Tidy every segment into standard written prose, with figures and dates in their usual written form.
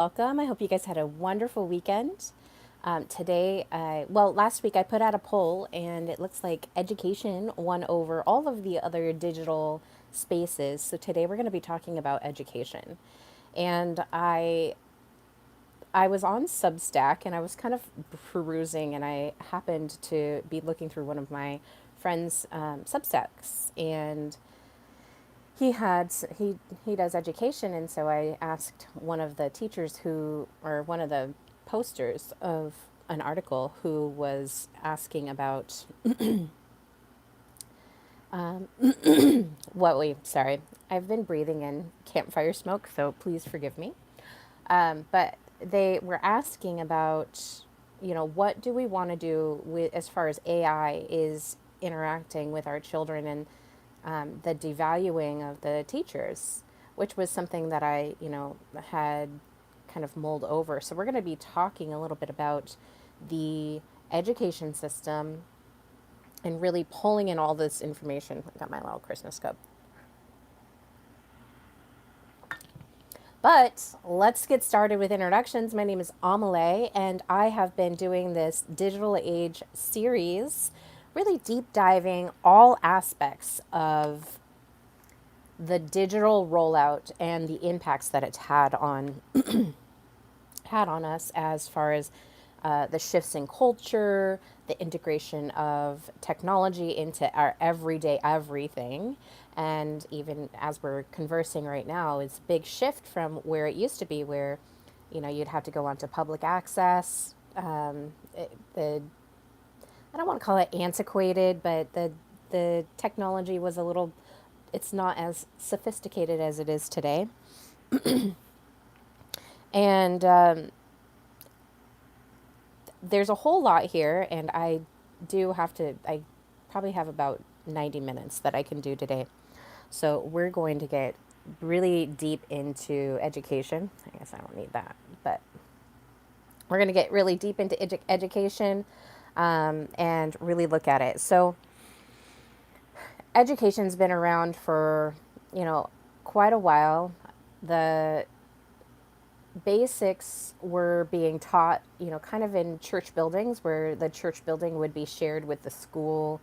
Welcome. I hope you guys had a wonderful weekend. Last week I put out a poll and it looks like education won over all of the other digital spaces. So today we're going to be talking about education. And I was on Substack and I was kind of perusing and I happened to be looking through one of my friends' Substacks, and he does education, and so I asked one of the teachers or one of the posters of an article who was asking about sorry, I've been breathing in campfire smoke, so please forgive me. But they were asking about, what do we want to do with as far as AI is interacting with our children, and the devaluing of the teachers, which was something that I, had kind of mulled over. So we're going to be talking a little bit about the education system and really pulling in all this information. I got my little Christmas cup. But let's get started with introductions. My name is Amelie, and I have been doing this digital age series, really deep diving all aspects of the digital rollout and the impacts that it's had on us as far as the shifts in culture, the integration of technology into our everyday everything. And even as we're conversing right now, it's a big shift from where it used to be, where, you'd have to go onto public access. I don't want to call it antiquated, but the technology was it's not as sophisticated as it is today. And there's a whole lot here, and I probably have about 90 minutes that I can do today. So we're going to get really deep into education. I guess I don't need that, but we're going to get really deep into education, and really look at it. So education's been around for, quite a while. The basics were being taught, kind of in church buildings, where the church building would be shared with the school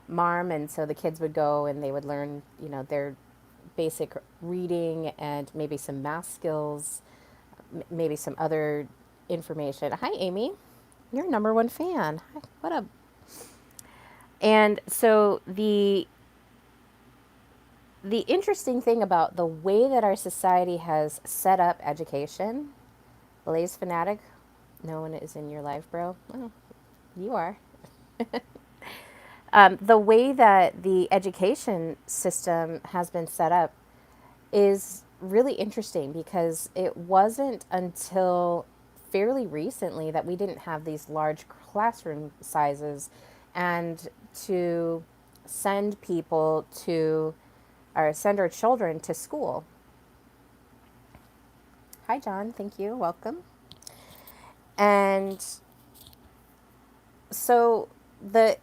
marm. And so the kids would go and they would learn, their basic reading and maybe some math skills, maybe some other information. Hi, Amy. You're number one fan. Hi, what up? And so the interesting thing about the way that our society has set up education, Blaze Fanatic, no one is in your life, bro. Oh, you are. The way that the education system has been set up is really interesting, because it wasn't until fairly recently that we didn't have these large classroom sizes, and to send people to or send our children to school. Hi, John. Thank you. Welcome. And so the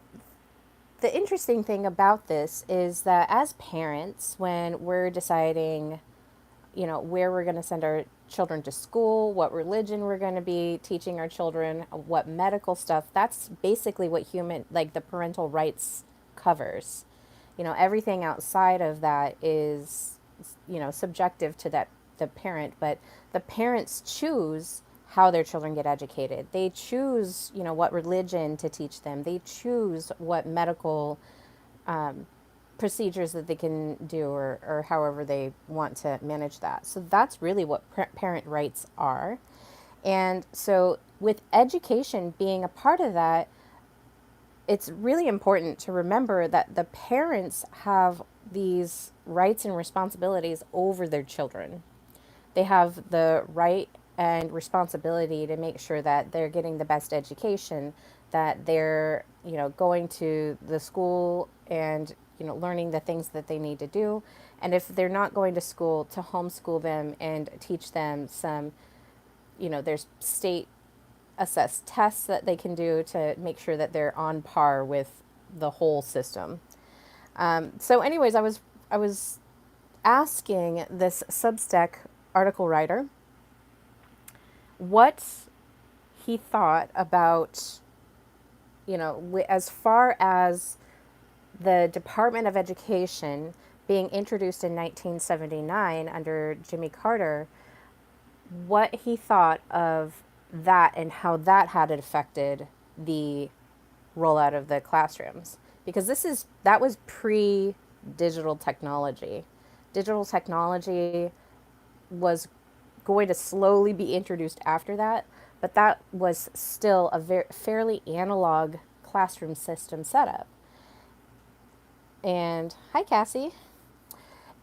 interesting thing about this is that as parents, when we're deciding, where we're going to send our children to school, what religion we're going to be teaching our children, what medical stuff, that's basically what the parental rights covers. Everything outside of that is, subjective to the parent, but the parents choose how their children get educated. They choose, what religion to teach them. They choose what medical procedures that they can do, or however they want to manage that. So that's really what parent rights are. And so with education being a part of that, it's really important to remember that the parents have these rights and responsibilities over their children. They have the right and responsibility to make sure that they're getting the best education, that they're, going to the school and, learning the things that they need to do. And if they're not going to school, to homeschool them and teach them some, there's state assessed tests that they can do to make sure that they're on par with the whole system. So anyways, I was asking this Substack article writer, what he thought about, as far as the Department of Education being introduced in 1979 under Jimmy Carter, what he thought of that and how that had affected the rollout of the classrooms. Because that was pre digital technology. Digital technology was going to slowly be introduced after that, but that was still a fairly analog classroom system setup. And hi, Cassie.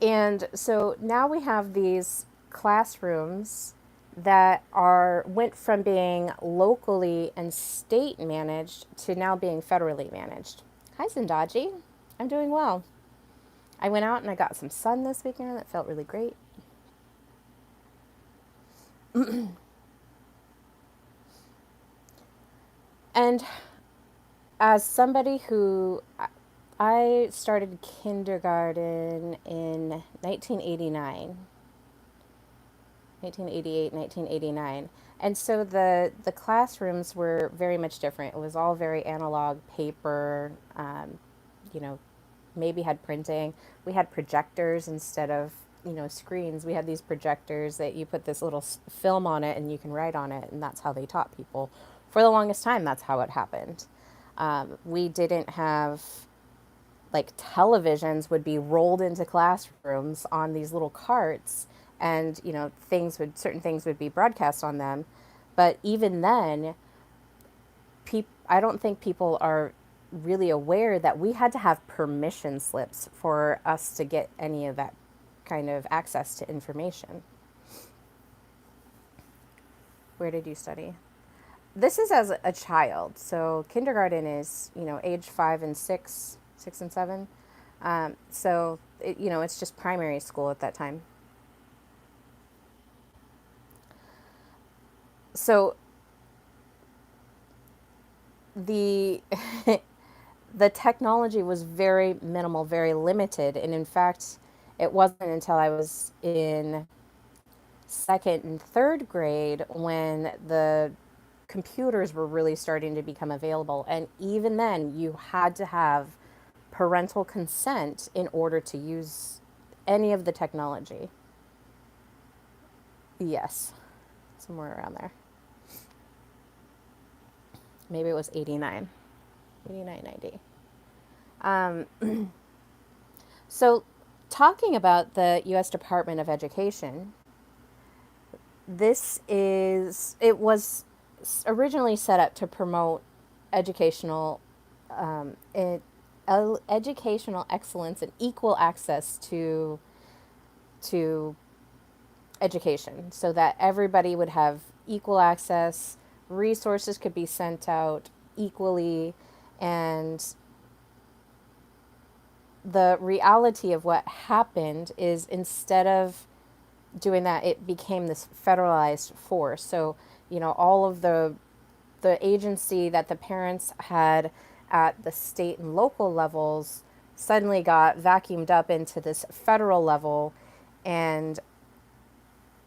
And so now we have these classrooms that went from being locally and state managed to now being federally managed. Hi, Zindaji. I'm doing well. I went out and I got some sun this weekend. That felt really great. And as somebody who I started kindergarten in 1989, 1988, 1989. And so the classrooms were very much different. It was all very analog, paper, you know, maybe had printing. We had projectors instead of, screens. We had these projectors that you put this little film on it and you can write on it, and that's how they taught people. For the longest time, that's how it happened. We didn't have, like, televisions would be rolled into classrooms on these little carts, and certain things would be broadcast on them. But even then, I don't think people are really aware that we had to have permission slips for us to get any of that kind of access to information. Where did you study? This is as a child. So kindergarten is, age 5 and 6, 6 and 7. It's just primary school at that time. So the the technology was very minimal, very limited, and in fact, it wasn't until I was in second and third grade when the computers were really starting to become available. And even then, you had to have parental consent in order to use any of the technology. Yes, somewhere around there. Maybe it was 89, 89, 90. So, talking about the U.S. Department of Education, it was originally set up to promote educational, educational excellence and equal access to education, so that everybody would have equal access, resources could be sent out equally, and the reality of what happened is, instead of doing that, it became this federalized force. So, all of the agency that the parents had at the state and local levels suddenly got vacuumed up into this federal level, and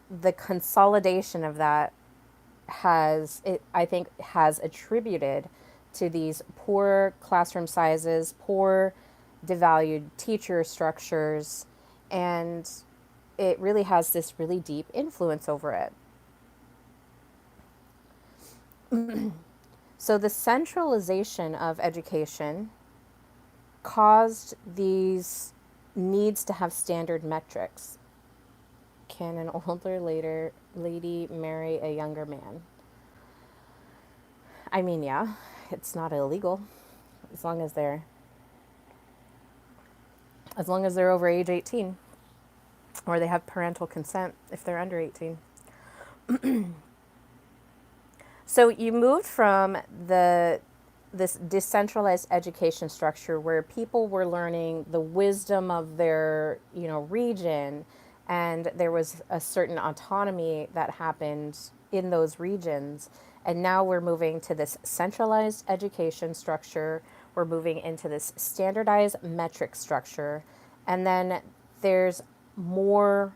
the consolidation of that I think has attributed to these poor classroom sizes, poor devalued teacher structures, and it really has this really deep influence over it. So the centralization of education caused these needs to have standard metrics. Can an older lady marry a younger man? I mean, yeah, it's not illegal as long as they're over age 18, or they have parental consent if they're under 18. So you moved from this decentralized education structure where people were learning the wisdom of their, region, and there was a certain autonomy that happened in those regions. And now we're moving to this centralized education structure. We're moving into this standardized metric structure. And then there's more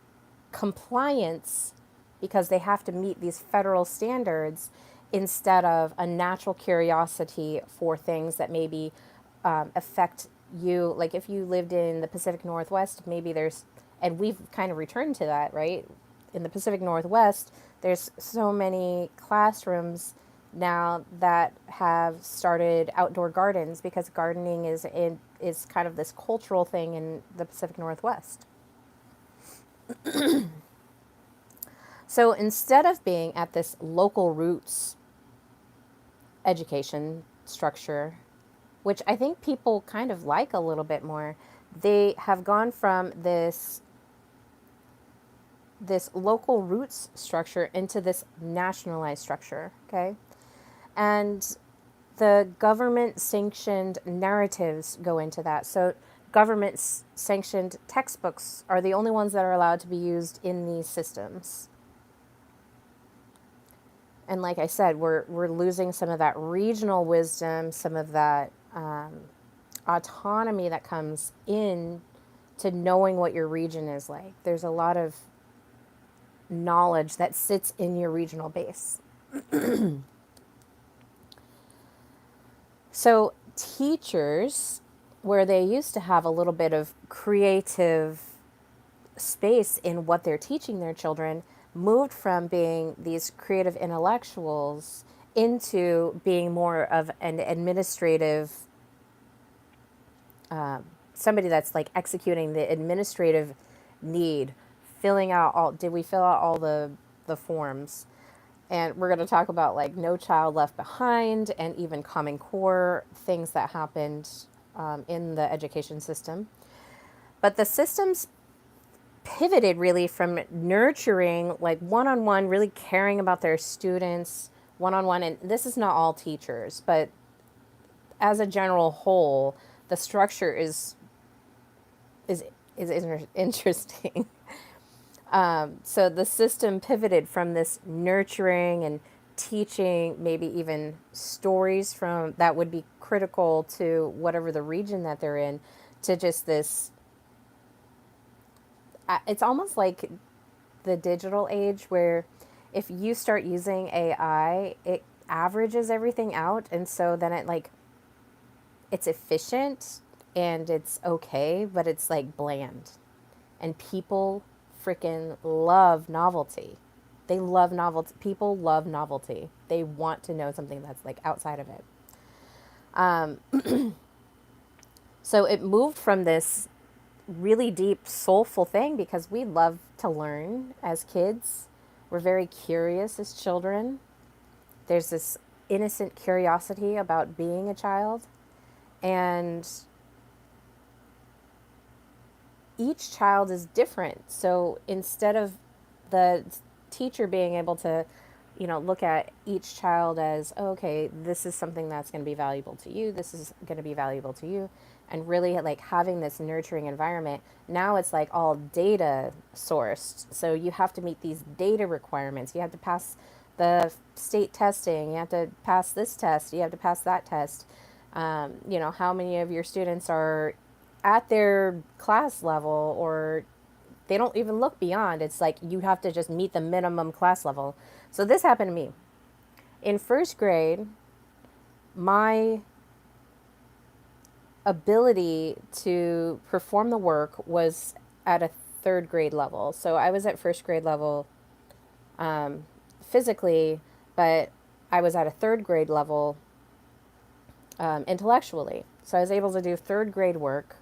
compliance because they have to meet these federal standards instead of a natural curiosity for things that maybe affect you. Like if you lived in the Pacific Northwest, maybe there's, and we've kind of returned to that, right? In the Pacific Northwest, there's so many classrooms now that have started outdoor gardens because gardening is kind of this cultural thing in the Pacific Northwest. So instead of being at this local roots education structure, which I think people kind of like a little bit more, they have gone from this local roots structure into this nationalized structure, okay? And the government sanctioned narratives go into that. So government sanctioned textbooks are the only ones that are allowed to be used in these systems. And like I said, we're losing some of that regional wisdom, some of that autonomy that comes in to knowing what your region is like. There's a lot of knowledge that sits in your regional base. So teachers, where they used to have a little bit of creative space in what they're teaching their children, moved from being these creative intellectuals into being more of an administrative, somebody that's like executing the administrative need, filling out all, did we fill out all the forms? And we're going to talk about like No Child Left Behind and even Common Core things that happened in the education system. But the systems pivoted really from nurturing, like one-on-one, really caring about their students one-on-one. And this is not all teachers, but as a general whole, the structure is interesting. So the system pivoted from this nurturing and teaching, maybe even stories from that would be critical to whatever the region that they're in, to just this. It's almost like the digital age where if you start using AI, it averages everything out, and so then it's efficient and it's okay, but it's like bland, and people freaking love novelty. They love novelty. People love novelty. They want to know something that's like outside of it. So it moved from this really deep, soulful thing because we love to learn as kids. We're very curious as children. There's this innocent curiosity about being a child. And each child is different. So instead of the teacher being able to, look at each child as, oh, okay, this is something that's going to be valuable to you, this is going to be valuable to you, and really like having this nurturing environment, now it's like all data sourced. So you have to meet these data requirements. You have to pass the state testing, you have to pass this test, you have to pass that test. How many of your students are at their class level, or they don't even look beyond. It's like you have to just meet the minimum class level. So this happened to me. In first grade, my ability to perform the work was at a third grade level. So I was at first grade level physically, but I was at a third grade level intellectually. So I was able to do third grade work.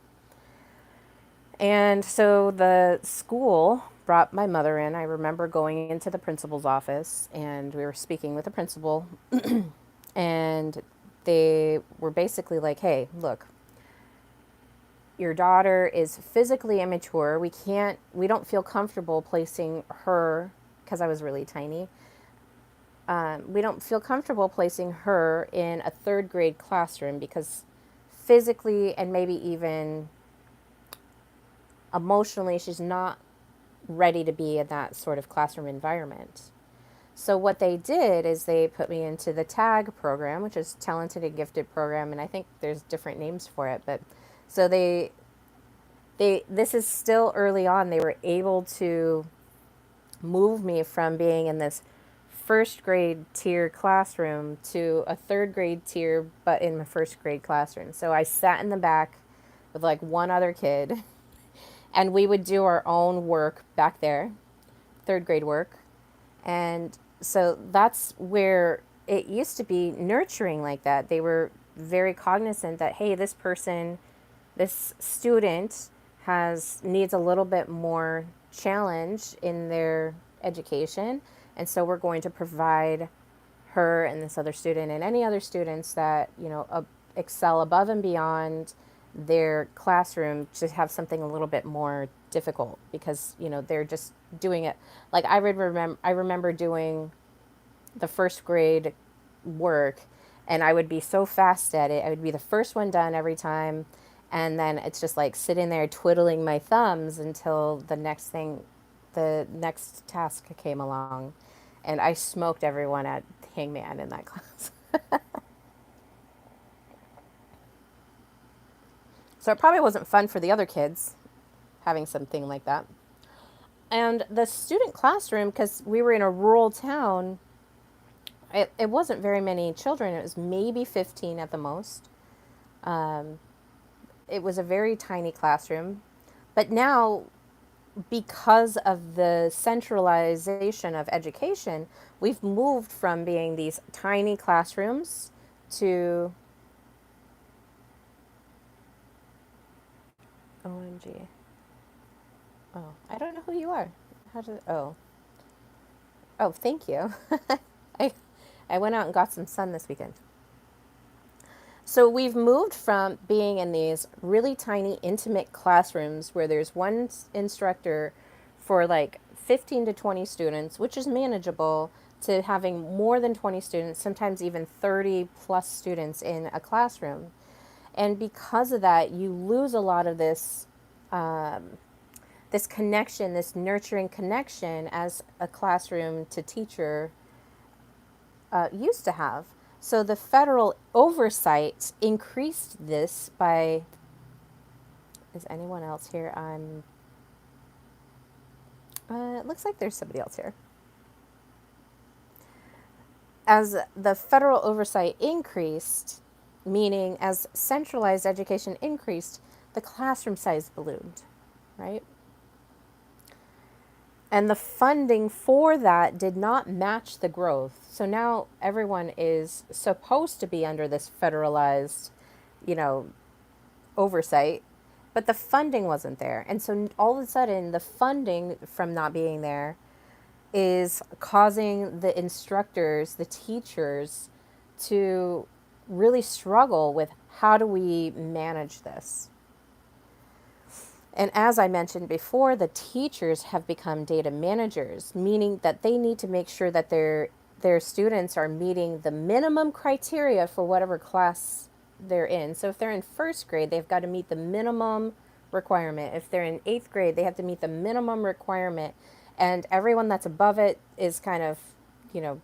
And so the school brought my mother in. I remember going into the principal's office and we were speaking with the principal and they were basically like, hey, look, your daughter is physically immature. We don't feel comfortable placing her, because I was really tiny. We don't feel comfortable placing her in a third grade classroom because physically and maybe even emotionally, she's not ready to be in that sort of classroom environment. So what they did is they put me into the TAG program, which is Talented and Gifted program, and I think there's different names for it, but so this is still early on. They were able to move me from being in this first grade tier classroom to a third grade tier, but in my first grade classroom. So I sat in the back with like one other kid, and we would do our own work back there, third grade work. And so that's where it used to be nurturing like that. They were very cognizant that, hey, this person, this student needs a little bit more challenge in their education. And so we're going to provide her and this other student and any other students that, excel above and beyond their classroom to have something a little bit more difficult because, they're just doing it. Like I remember doing the first grade work, and I would be so fast at it. I would be the first one done every time. And then it's just like sitting there twiddling my thumbs until the next task came along. And I smoked everyone at Hangman in that class. So it probably wasn't fun for the other kids having something like that. And the student classroom, because we were in a rural town, it wasn't very many children. It was maybe 15 at the most. Um, it was a very tiny classroom. But now, because of the centralization of education, we've moved from being these tiny classrooms to OMG. Oh, I don't know who you are. Oh, thank you. I I went out and got some sun this weekend. So we've moved from being in these really tiny, intimate classrooms where there's one instructor for like 15 to 20 students, which is manageable, to having more than 20 students, sometimes even 30 plus students in a classroom. And because of that, you lose a lot of this connection, this nurturing connection as a classroom to teacher used to have. So the federal oversight increased this by. Is anyone else here? It looks like there's somebody else here. As the federal oversight increased, meaning as centralized education increased, the classroom size ballooned, right? And the funding for that did not match the growth. So now everyone is supposed to be under this federalized, you know, oversight, but the funding wasn't there. And so all of a sudden, the funding from not being there is causing the instructors, the teachers, to really struggle with how do we manage this. And as I mentioned before, the teachers have become data managers, meaning that they need to make sure that their students are meeting the minimum criteria for whatever class they're in. So if they're in first grade, they've got to meet the minimum requirement. If they're in eighth grade, they have to meet the minimum requirement. And everyone that's above it is kind of, you know,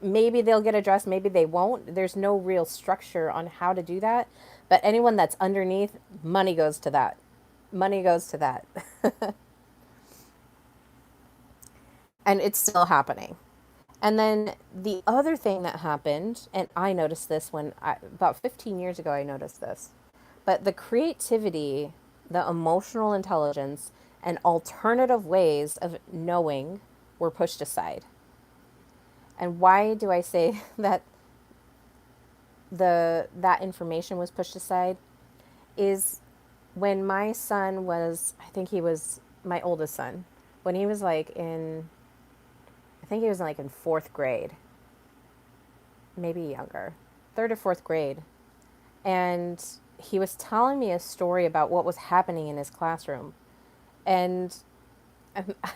maybe they'll get addressed, maybe they won't. There's no real structure on how to do that. But anyone that's underneath, money goes to that. Money goes to that. And it's still happening. And then the other thing that happened, and I noticed this about 15 years ago, I noticed this, but the creativity, the emotional intelligence, and alternative ways of knowing were pushed aside. And why do I say that that information was pushed aside is when my son was, I think he was my oldest son, when he was I think he was like in fourth grade, maybe younger, third or fourth grade. And he was telling me a story about what was happening in his classroom. And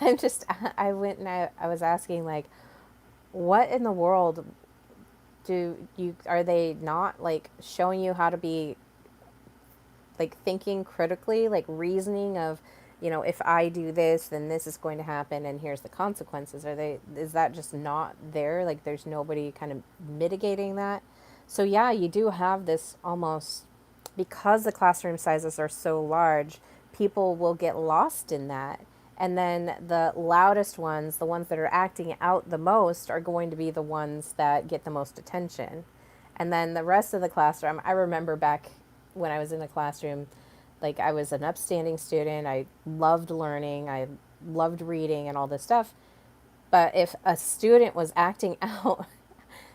I'm just, I went and I was asking, like, what in the world are they not like showing you how to be like thinking critically, like reasoning of, if I do this, then this is going to happen and here's the consequences. Is that just not there? Like there's nobody kind of mitigating that. So yeah, you do have this almost, because the classroom sizes are so large, people will get lost in that And then the loudest ones, the ones that are acting out the most, are going to be the ones that get the most attention. And then the rest of the classroom, I remember back when I was in the classroom, like I was an upstanding student. I loved learning, I loved reading and all this stuff. But if a student was acting out,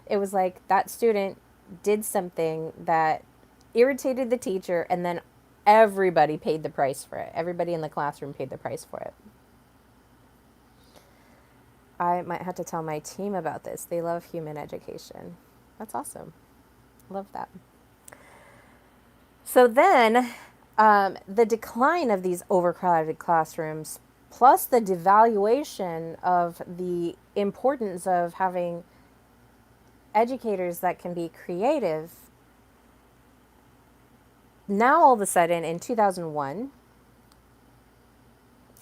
it was like that student did something that irritated the teacher, and then everybody paid the price for it. Everybody in the classroom paid the price for it. I might have to tell my team about this. They love human education. That's awesome. Love that. So then, the decline of these overcrowded classrooms, plus the devaluation of the importance of having educators that can be creative. Now, all of a sudden, in 2001,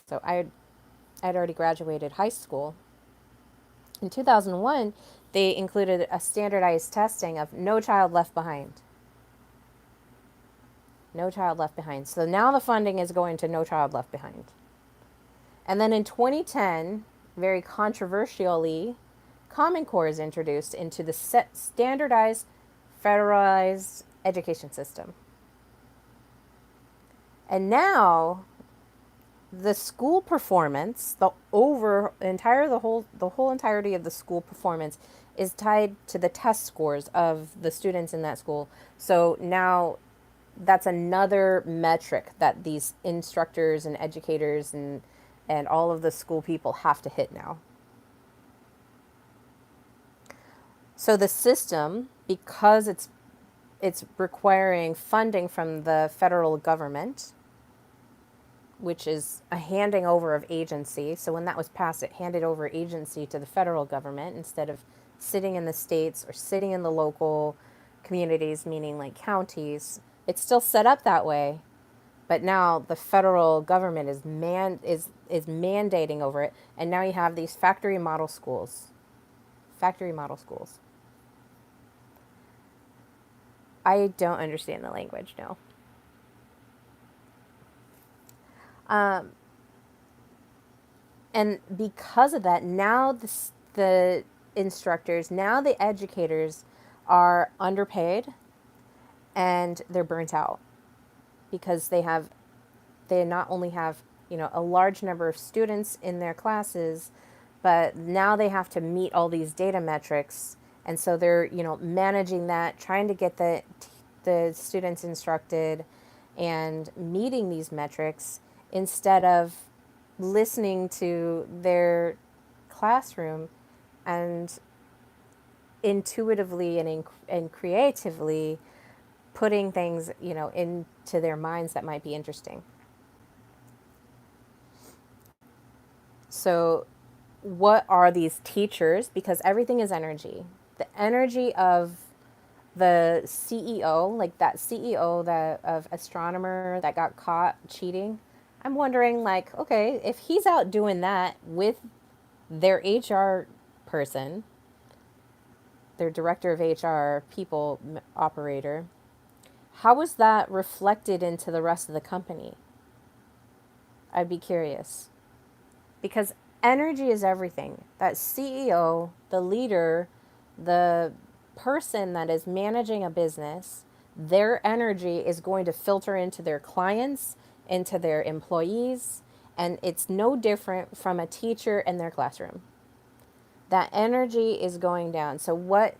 so I'd already graduated high school. In 2001, they included a standardized testing of no child left behind. No child left behind. So now the funding is going to no child left behind. And then in 2010, very controversially, Common Core is introduced into the standardized federalized education system. And now the school performance, the whole entirety of the school performance is tied to the test scores of the students in that school. So now that's another metric that these instructors and educators and all of the school people have to hit now. So the system, because it's requiring funding from the federal government, which is a handing over of agency. So when that was passed, it handed over agency to the federal government instead of sitting in the states or sitting in the local communities, meaning like counties. It's still set up that way, but now the federal government is mandating over it, and now you have these factory model schools. Factory model schools. I don't understand the language, no. And because of that, now the instructors, now the educators are underpaid and they're burnt out because they not only have, a large number of students in their classes, but now they have to meet all these data metrics. And so they're, managing that, trying to get the students instructed and meeting these metrics instead of listening to their classroom and intuitively and creatively putting things, into their minds that might be interesting. So what are these teachers? Because everything is energy. The energy of the CEO, like that CEO of astronomer that got caught cheating, I'm wondering, like, okay, if he's out doing that with their HR person, their director of HR, people operator, how is that reflected into the rest of the company? I'd be curious. Because energy is everything. That CEO, the leader, the person that is managing a business, their energy is going to filter into their clients, into their employees, and it's no different from a teacher in their classroom. That energy is going down. So what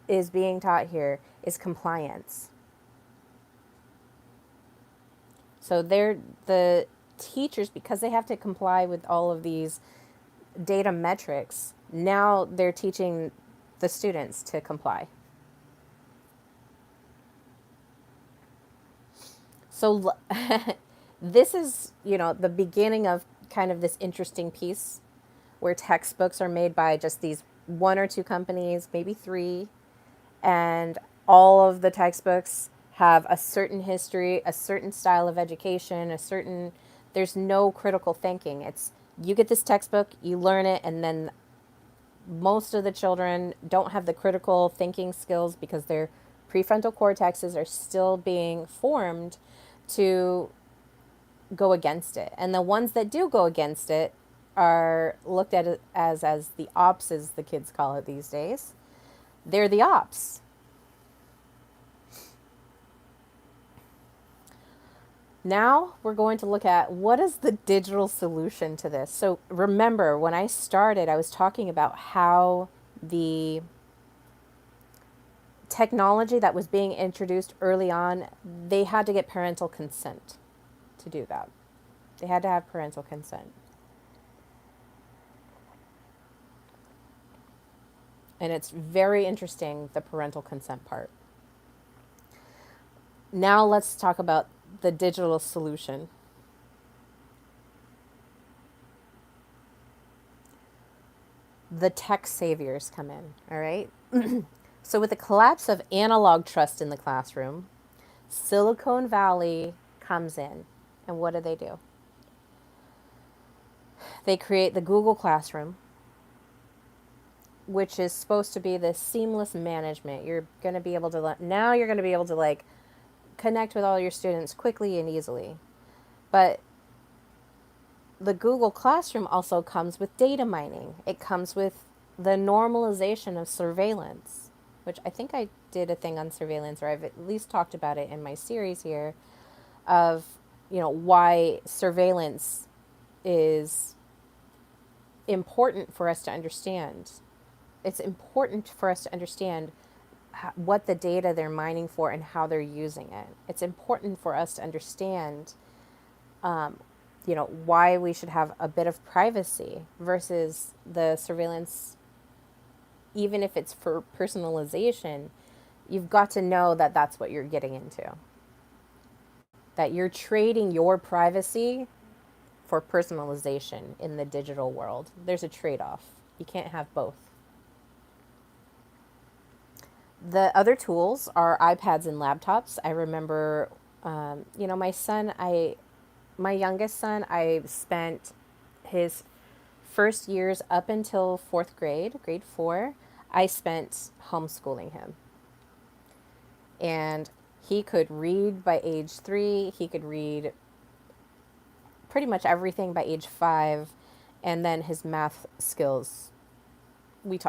is being taught here is compliance. So the teachers, because they have to comply with all of these data metrics, now they're teaching the students to comply. So this is, the beginning of kind of this interesting piece where textbooks are made by just these one or two companies, maybe three, and all of the textbooks have a certain history, a certain style of education, there's no critical thinking. It's, you get this textbook, you learn it, and then most of the children don't have the critical thinking skills because their prefrontal cortexes are still being formed to go against it. And the ones that do go against it are looked at as the ops, as the kids call it these days. They're the ops. Now we're going to look at what is the digital solution to this. So remember, when I started, I was talking about how the technology that was being introduced early on, they had to get parental consent to do that. They had to have parental consent. And it's very interesting, the parental consent part. Now let's talk about the digital solution. The tech saviors come in, all right? So with the collapse of analog trust in the classroom, Silicon Valley comes in. And what do? They create the Google Classroom, which is supposed to be this seamless management. You're going to be able to, now you're going to be able to like connect with all your students quickly and easily. But the Google Classroom also comes with data mining. It comes with the normalization of surveillance, which I think I did a thing on surveillance, or I've at least talked about it in my series here, of, you know, why surveillance is important for us to understand. It's important for us to understand what the data they're mining for and how they're using it. It's important for us to understand, you know, why we should have a bit of privacy versus the surveillance. Even if it's for personalization, you've got to know that that's what you're getting into. That you're trading your privacy for personalization in the digital world. There's a trade-off. You can't have both. The other tools are iPads and laptops. I remember, you know, my youngest son, I spent his first years up until fourth grade, grade 4, I spent homeschooling him. And he could read by age 3. He could read pretty much everything by age 5. And then his math skills,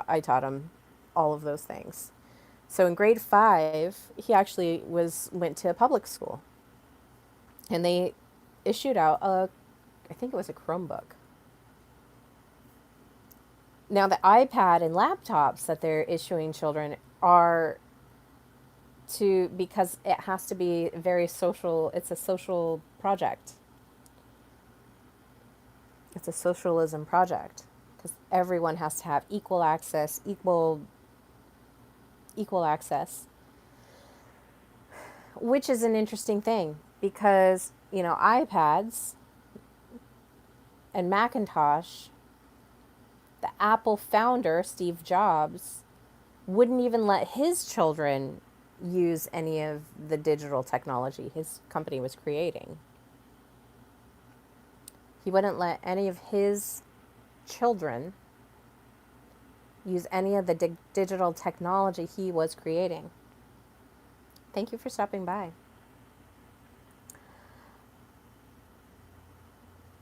I taught him all of those things. So in grade 5, he actually went to a public school. And they issued out I think it was a Chromebook. Now the iPad and laptops that they're issuing children are because it has to be very social. It's a social project. It's a socialism project because everyone has to have equal access, equal access, which is an interesting thing because, you know, iPads and Macintosh, the Apple founder, Steve Jobs, wouldn't even let his children use any of the digital technology his company was creating. He wouldn't let any of his children use any of the digital technology he was creating. Thank you for stopping by.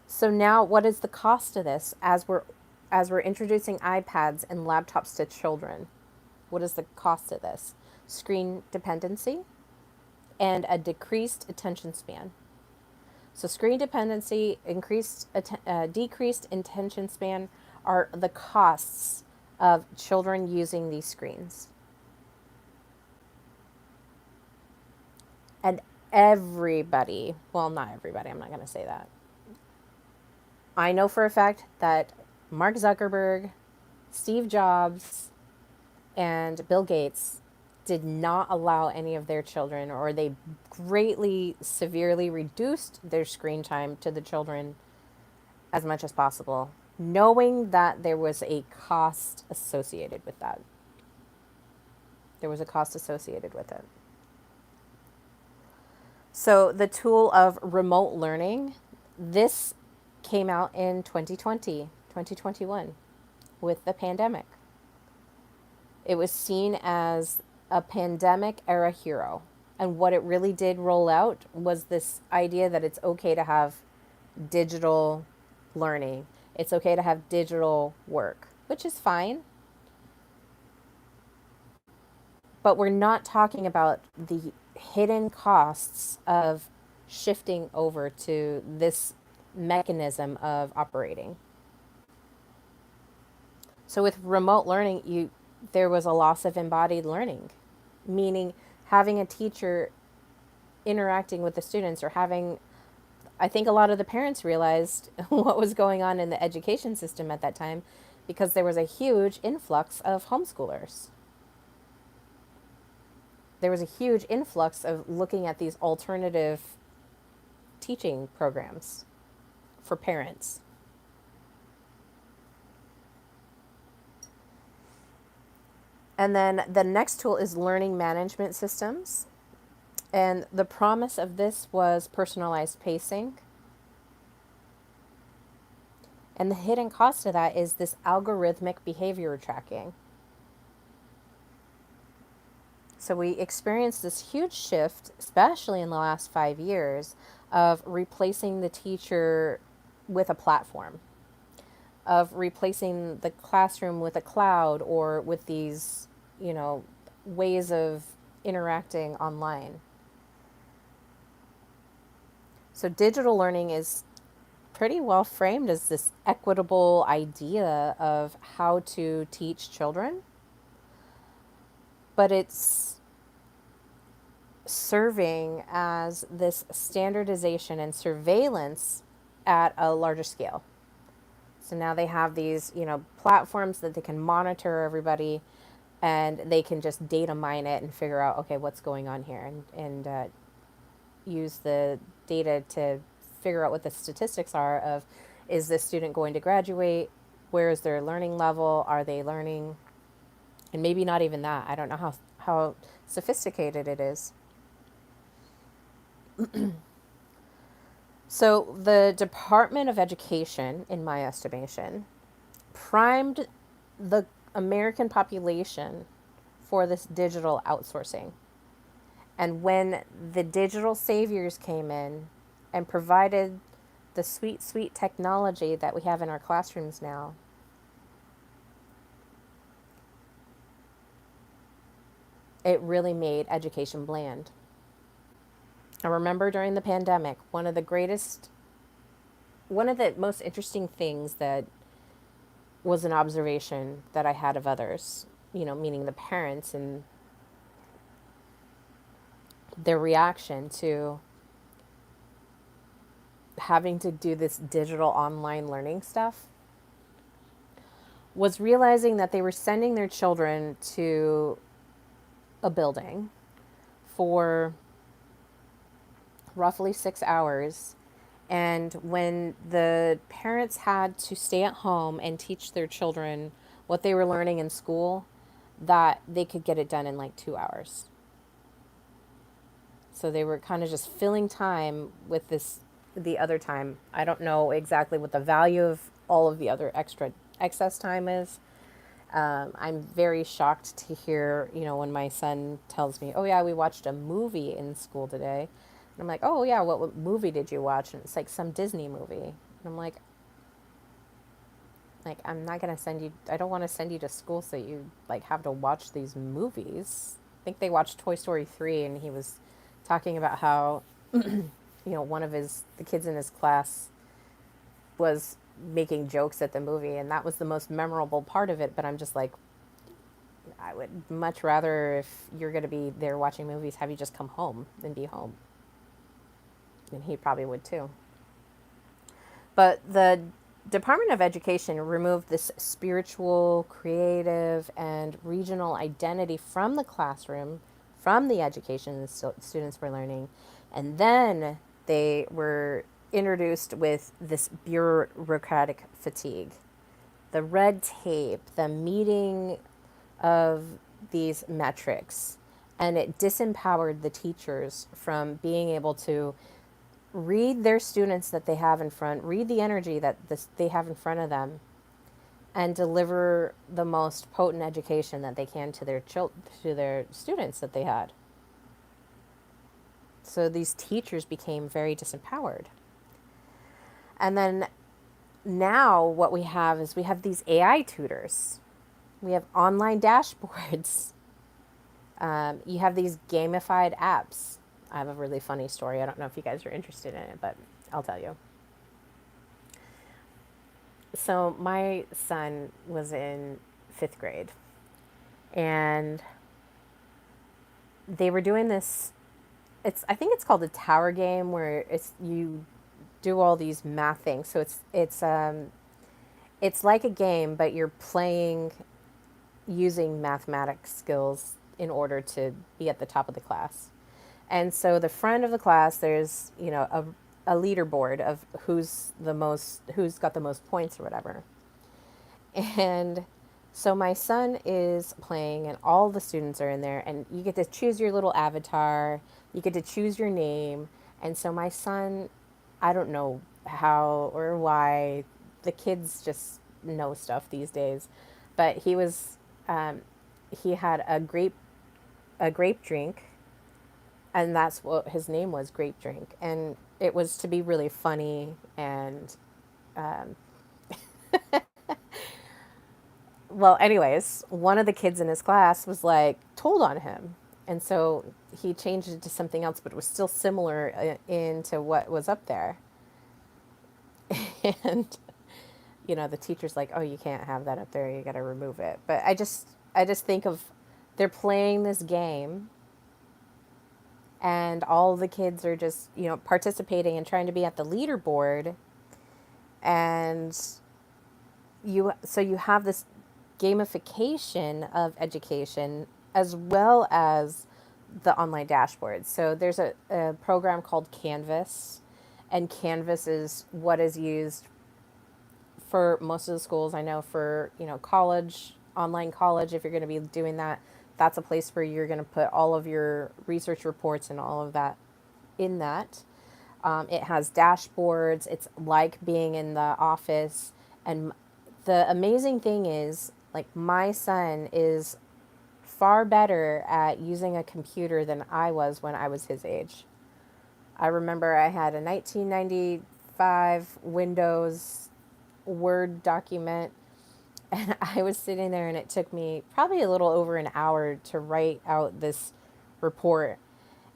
So now what is the cost of this as we're introducing iPads and laptops to children? What is the cost of this? Screen dependency and a decreased attention span. So screen dependency, decreased attention span are the costs of children using these screens. And everybody, well, not everybody, I'm not going to say that. I know for a fact that Mark Zuckerberg, Steve Jobs, and Bill Gates did not allow any of their children, or they greatly, severely reduced their screen time to the children as much as possible, knowing that there was a cost associated with that. There was a cost associated with it. So the tool of remote learning, this came out in 2020, 2021 with the pandemic. It was seen as a pandemic era hero. And what it really did roll out was this idea that it's okay to have digital learning. It's okay to have digital work, which is fine. But we're not talking about the hidden costs of shifting over to this mechanism of operating. So with remote learning, there was a loss of embodied learning, meaning having a teacher interacting with the students, or having, I think a lot of the parents realized what was going on in the education system at that time, because there was a huge influx of homeschoolers. There was a huge influx of looking at these alternative teaching programs for parents. And then the next tool is learning management systems. And the promise of this was personalized pacing. And the hidden cost of that is this algorithmic behavior tracking. So we experienced this huge shift, especially in the last 5 years, of replacing the teacher with a platform, of replacing the classroom with a cloud, or with these, ways of interacting online. So digital learning is pretty well framed as this equitable idea of how to teach children, but it's serving as this standardization and surveillance at a larger scale. So now they have these, platforms that they can monitor everybody, and they can just data mine it and figure out, okay, what's going on here, and use the data to figure out what the statistics are of, is this student going to graduate? Where is their learning level? Are they learning? And maybe not even that. I don't know how sophisticated it is. So the Department of Education, in my estimation, primed the American population for this digital outsourcing. And when the digital saviors came in and provided the sweet, sweet technology that we have in our classrooms now, it really made education bland. I remember during the pandemic, one of the most interesting things that was an observation that I had of others, meaning the parents, and their reaction to having to do this digital online learning stuff, was realizing that they were sending their children to a building for roughly 6 hours. And when the parents had to stay at home and teach their children what they were learning in school, that they could get it done in like 2 hours. So they were kind of just filling time with the other time. I don't know exactly what the value of all of the other excess time is. I'm very shocked to hear, when my son tells me, oh yeah, we watched a movie in school today. And I'm like, oh yeah, what movie did you watch? And it's like some Disney movie. And I'm like, I'm not going to send you, I don't want to send you to school so you have to watch these movies. I think they watched Toy Story 3, and he was talking about how, one of the kids in his class was making jokes at the movie, and that was the most memorable part of it. But I'm just like, I would much rather, if you're going to be there watching movies, have you just come home than be home. And he probably would too. But the Department of Education removed this spiritual, creative, and regional identity from the classroom, from the education the students were learning. And then they were introduced with this bureaucratic fatigue, the red tape, the meeting of these metrics. And it disempowered the teachers from being able to read their students that they have in front, read the energy that they have in front of them, and deliver the most potent education that they can to their students that they had. So these teachers became very disempowered. And then now what we have is we have these AI tutors. We have online dashboards. You have these gamified apps. I have a really funny story. I don't know if you guys are interested in it, but I'll tell you. So my son was in fifth grade, and they were doing this. I think it's called a tower game where it's you do all these math things. So it's like a game, but you're playing using mathematics skills in order to be at the top of the class. And so the front of the class, there's a leaderboard of who's got the most points or whatever. And so my son is playing, and all the students are in there, and you get to choose your little avatar. You get to choose your name. And so my son, I don't know how or why the kids just know stuff these days, but um, he had a grape drink, and that's what his name was, grape drink, and it was to be really funny. And um, well, anyways, one of the kids in his class was like told on him, and so he changed it to something else, but it was still similar into what was up there. And the teacher's like, "Oh, you can't have that up there. You got to remove it." But I just think of they're playing this game, and all the kids are just participating and trying to be at the leaderboard, and you have this gamification of education as well as the online dashboards. So there's a program called Canvas, and Canvas is what is used for most of the schools. I know for college, online college, if you're going to be doing that, that's a place where you're going to put all of your research reports and all of that in that. It has dashboards. It's like being in the office. And the amazing thing is, like, my son is far better at using a computer than I was when I was his age. I remember I had a 1995 Windows Word document, and I was sitting there, and it took me probably a little over an hour to write out this report.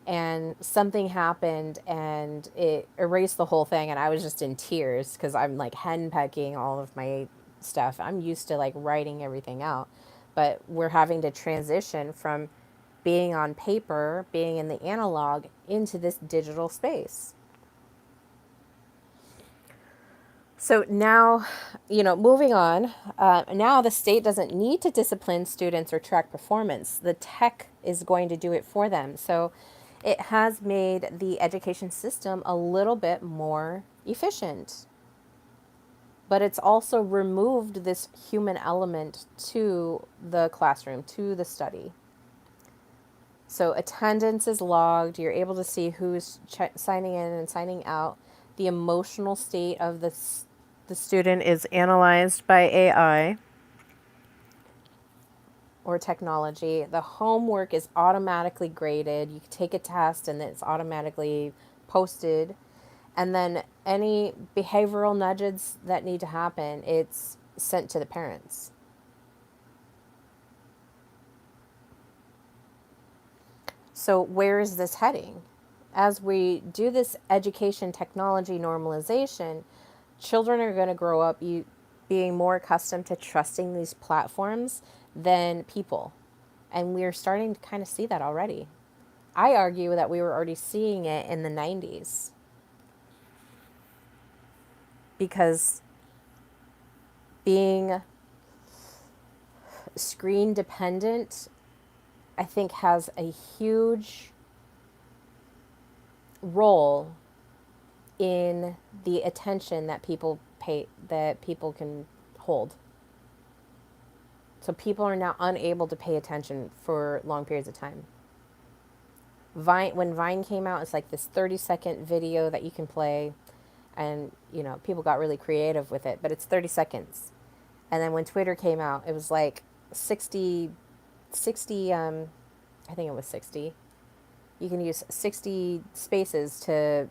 And something happened, and it erased the whole thing, and I was just in tears because I'm like henpecking all of my stuff. I'm used to like writing everything out, but we're having to transition from being on paper, being in the analog, into this digital space. So now, moving on, now the state doesn't need to discipline students or track performance. The tech is going to do it for them. So it has made the education system a little bit more efficient. But it's also removed this human element to the classroom, to the study. So attendance is logged. You're able to see who's signing in and signing out. The emotional state of the student is analyzed by AI or technology. The homework is automatically graded. You take a test and it's automatically posted. And then any behavioral nudges that need to happen, it's sent to the parents. So where is this heading? As we do this education technology normalization, children are going to grow up being more accustomed to trusting these platforms than people. And we're starting to kind of see that already. I argue that we were already seeing it in the 90s because being screen dependent, I think, has a huge role in the attention that people can hold. So people are now unable to pay attention for long periods of time. When Vine came out, it's like this 30-second video that you can play, and people got really creative with it, but it's 30 seconds. And then when Twitter came out, it was like 60, I think it was 60. You can use 60 spaces to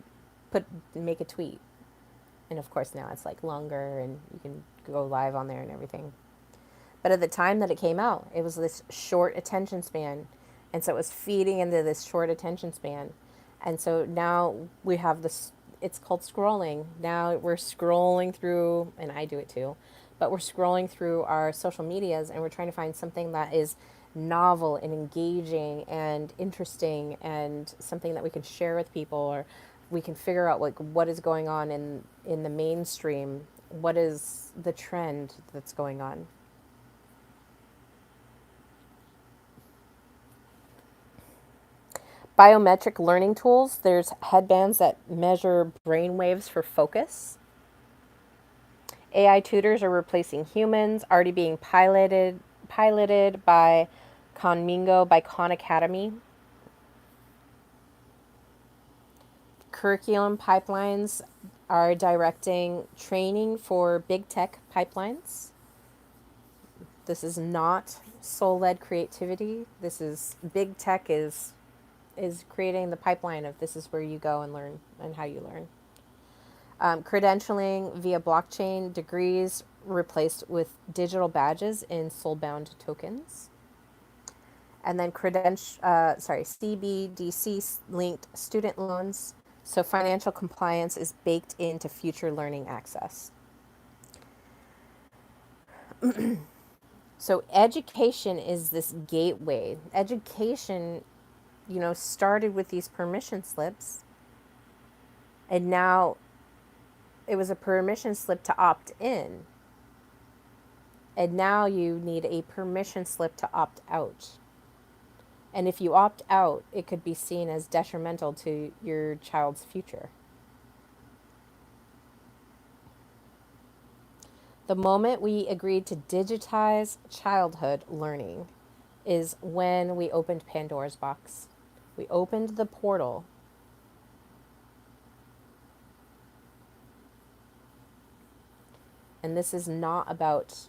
make a tweet. And of course, now it's like longer and you can go live on there and everything. But at the time that it came out, it was this short attention span. And so it was feeding into this short attention span. And so now we have this, it's called scrolling. Now we're scrolling through, and I do it too, but we're scrolling through our social medias and we're trying to find something that is novel and engaging and interesting and something that we can share with people, or we can figure out like what is going on in the mainstream, what is the trend that's going on. Biometric learning tools, there's headbands that measure brain waves for focus. AI tutors are replacing humans, already being piloted by Conmingo, by Khan Academy. Curriculum pipelines are directing training for big tech pipelines. This is not soul-led creativity. This is big tech is creating the pipeline of this is where you go and learn and how you learn. Credentialing via blockchain, degrees replaced with digital badges in soul-bound tokens. And then CBDC linked student loans. So financial compliance is baked into future learning access. So education is this gateway. Education, started with these permission slips, and now it was a permission slip to opt in. And now you need a permission slip to opt out. And if you opt out, it could be seen as detrimental to your child's future. The moment we agreed to digitize childhood learning is when we opened Pandora's box. We opened the portal. And this is not about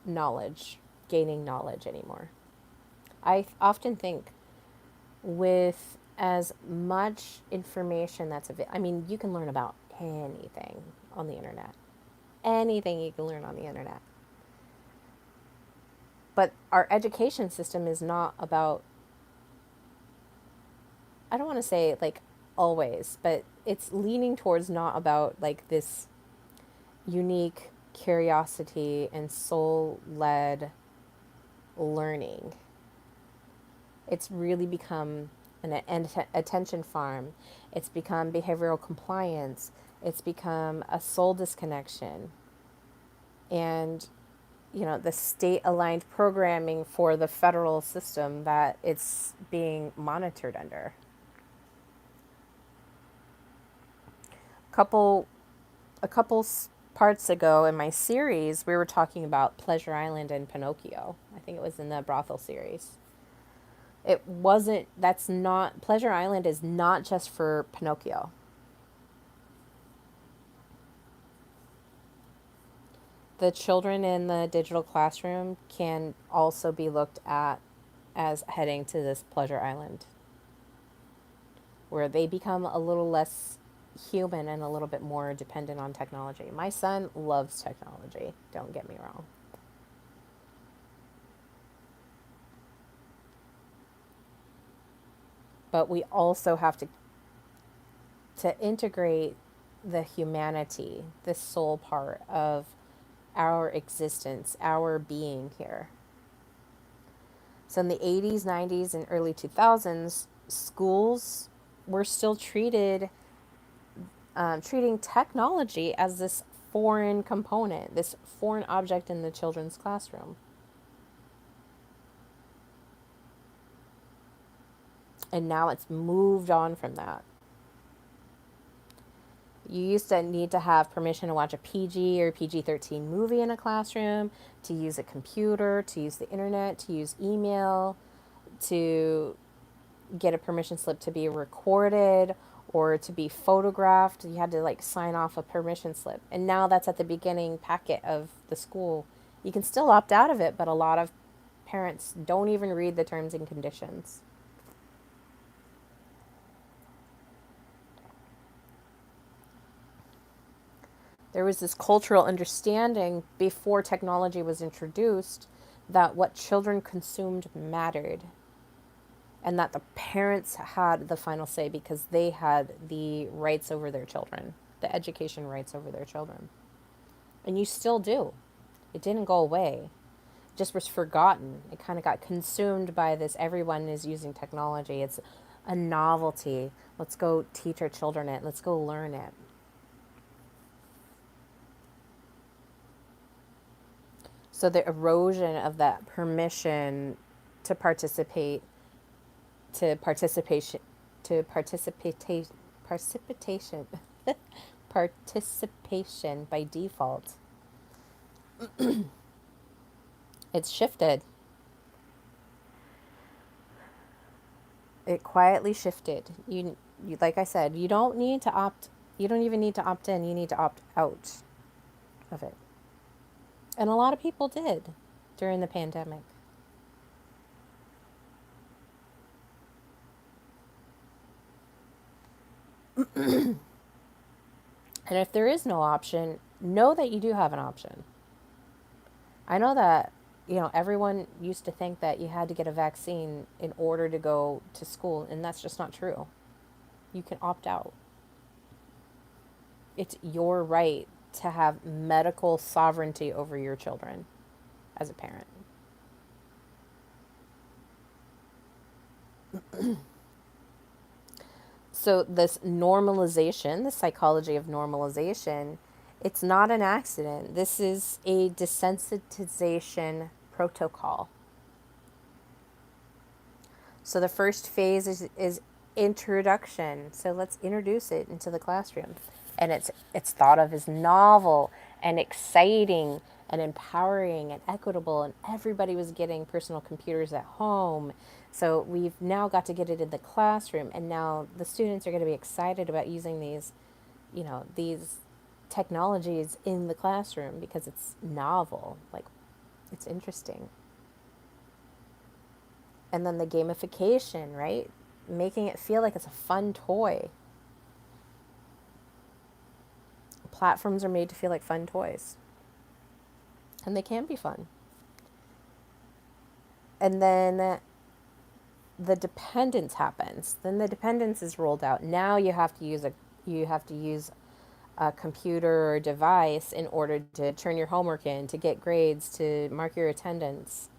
knowledge, gaining knowledge anymore. I often think with as much information that's available, I mean, you can learn about anything on the internet. Anything you can learn on the internet. But our education system is not about, I don't want to say like always, but it's leaning towards not about like this unique curiosity and soul led learning. It's really become an attention farm. It's become behavioral compliance. It's become a soul disconnection. And, the state aligned programming for the federal system that it's being monitored under. Couple a couple parts ago in my series, we were talking about Pleasure Island and Pinocchio. I think it was in the brothel series. It wasn't, that's not, Pleasure Island is not just for Pinocchio. The children in the digital classroom can also be looked at as heading to this Pleasure Island, where they become a little less human and a little bit more dependent on technology. My son loves technology, don't get me wrong. But we also have to integrate the humanity, the soul part of our existence, our being here. So in the 80s, 90s, and early 2000s, schools were still treating technology as this foreign component, this foreign object in the children's classroom. And now it's moved on from that. You used to need to have permission to watch a PG or PG-13 movie in a classroom, to use a computer, to use the internet, to use email, to get a permission slip to be recorded or to be photographed. You had to like sign off a permission slip. And now that's at the beginning packet of the school. You can still opt out of it, but a lot of parents don't even read the terms and conditions. There was this cultural understanding before technology was introduced that what children consumed mattered, and that the parents had the final say because they had the rights over their children, the education rights over their children. And you still do. It didn't go away. It just was forgotten. It kind of got consumed by this everyone is using technology. It's a novelty. Let's go teach our children it. Let's go learn it. So the erosion of that permission to participate, to participation, to participate, precipitation, participation by default, it's shifted. It quietly shifted. You, like I said, you don't need to opt. You don't even need to opt in. You need to opt out of it. And a lot of people did during the pandemic. And if there is no option, know that you do have an option. I know that, everyone used to think that you had to get a vaccine in order to go to school, and that's just not true. You can opt out. It's your right to have medical sovereignty over your children as a parent. So, this normalization, the psychology of normalization, it's not an accident. This is a desensitization protocol. So, the first phase is introduction. So, let's introduce it into the classroom. And it's thought of as novel and exciting and empowering and equitable, and everybody was getting personal computers at home. So we've now got to get it in the classroom, and now the students are going to be excited about using these technologies in the classroom because it's novel, like it's interesting. And then the gamification, right? Making it feel like it's a fun toy. Platforms are made to feel like fun toys, and they can be fun. And then the dependence happens. Then the dependence is rolled out. Now you have to use a computer or device in order to turn your homework in, to get grades, to mark your attendance.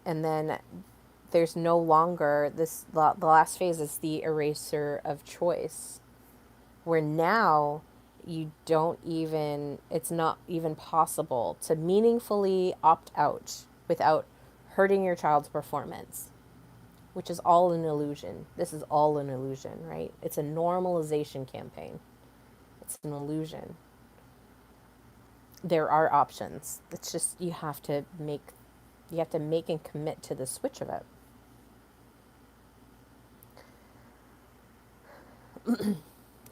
And then there's no longer the last phase is the eraser of choice, where now it's not even possible to meaningfully opt out without hurting your child's performance, which is all an illusion. This is all an illusion, right? It's a normalization campaign. It's an illusion. There are options. It's just you have to make and commit to the switch of it.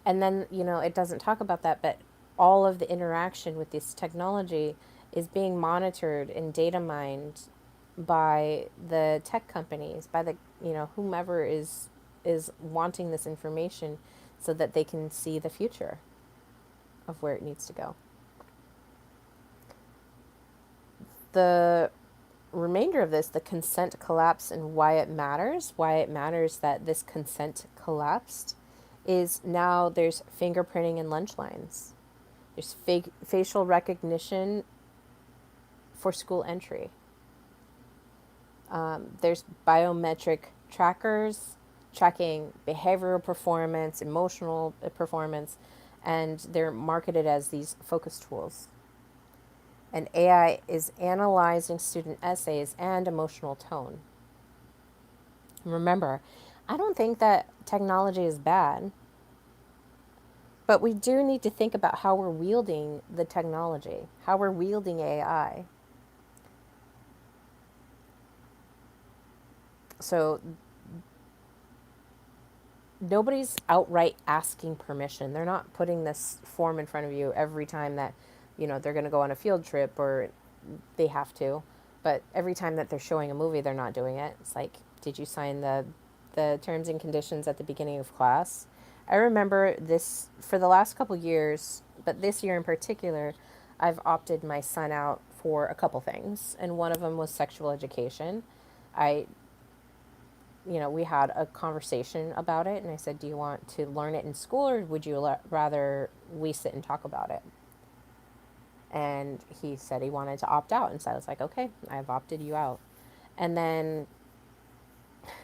And then, it doesn't talk about that, but all of the interaction with this technology is being monitored and data mined by the tech companies, by the, whomever is wanting this information so that they can see the future of where it needs to go. The remainder of this, the consent collapse and why it matters that this consent collapsed, is now there's fingerprinting in lunch lines. There's facial recognition for school entry. There's biometric trackers tracking behavioral performance, emotional performance, and they're marketed as these focus tools. And AI is analyzing student essays and emotional tone. Remember, I don't think that technology is bad, but we do need to think about how we're wielding the technology, how we're wielding AI. So nobody's outright asking permission. They're not putting this form in front of you every time that, they're going to go on a field trip or they have to. But every time that they're showing a movie, they're not doing it. It's like, did you sign the terms and conditions at the beginning of class? I remember this for the last couple years, but this year in particular, I've opted my son out for a couple things, and one of them was sexual education. I, we had a conversation about it, and I said, "Do you want to learn it in school, or would you rather we sit and talk about it?" And he said he wanted to opt out, and so I was like, "Okay, I've opted you out." And then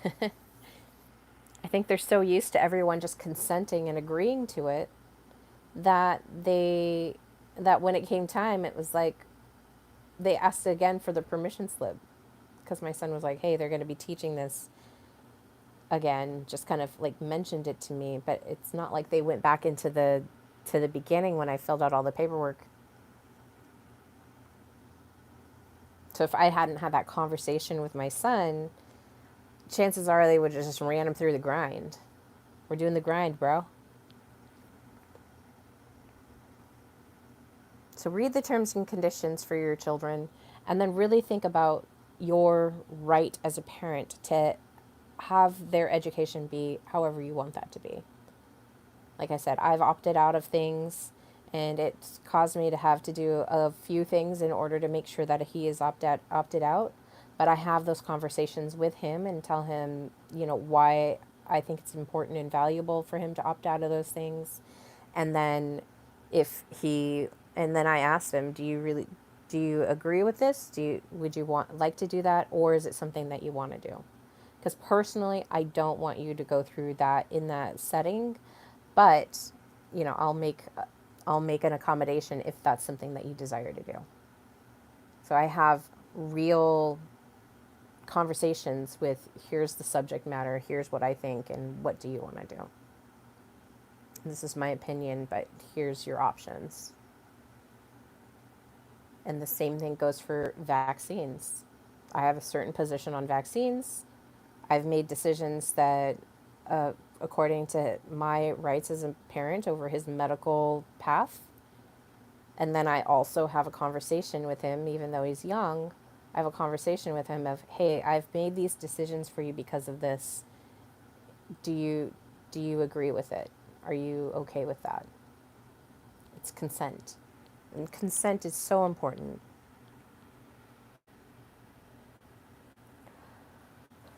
I think they're so used to everyone just consenting and agreeing to it that that when it came time, it was like they asked again for the permission slip because my son was like, "Hey, they're going to be teaching this again." Just kind of like mentioned it to me, but it's not like they went back into the beginning when I filled out all the paperwork. So if I hadn't had that conversation with my son, chances are they would have just ran him through the grind. We're doing the grind, bro. So read the terms and conditions for your children and then really think about your right as a parent to have their education be however you want that to be. Like I said, I've opted out of things and it's caused me to have to do a few things in order to make sure that he is opted out. But I have those conversations with him and tell him, why I think it's important and valuable for him to opt out of those things. And then if he and then I asked him, do you agree with this? Would you like to do that, or is it something that you want to do? Because personally, I don't want you to go through that in that setting, but I'll make an accommodation if that's something that you desire to do. So I have real conversations with, here's the subject matter, here's what I think, and what do you want to do? This is my opinion, but here's your options. And the same thing goes for vaccines. I have a certain position on vaccines. I've made decisions that, according to my rights as a parent over his medical path. And then I also have a conversation with him, even though he's young. I have a conversation with him of, hey, I've made these decisions for you because of this. Do you agree with it? Are you okay with that? It's consent. And consent is so important.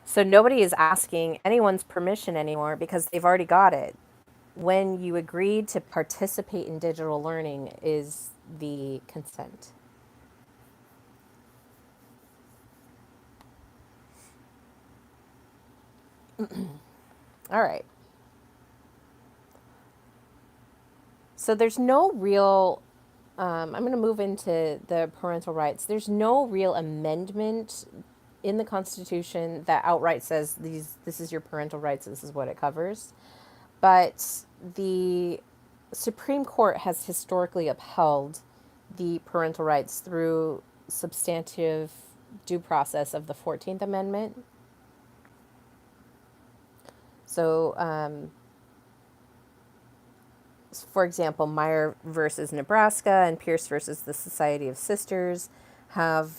So nobody is asking anyone's permission anymore because they've already got it. When you agreed to participate in digital learning is the consent. All right. So there's no real, I'm going to move into the parental rights. There's no real amendment in the Constitution that outright says this is your parental rights, this is what it covers. But the Supreme Court has historically upheld the parental rights through substantive due process of the 14th Amendment. So, for example, Meyer versus Nebraska and Pierce versus the Society of Sisters have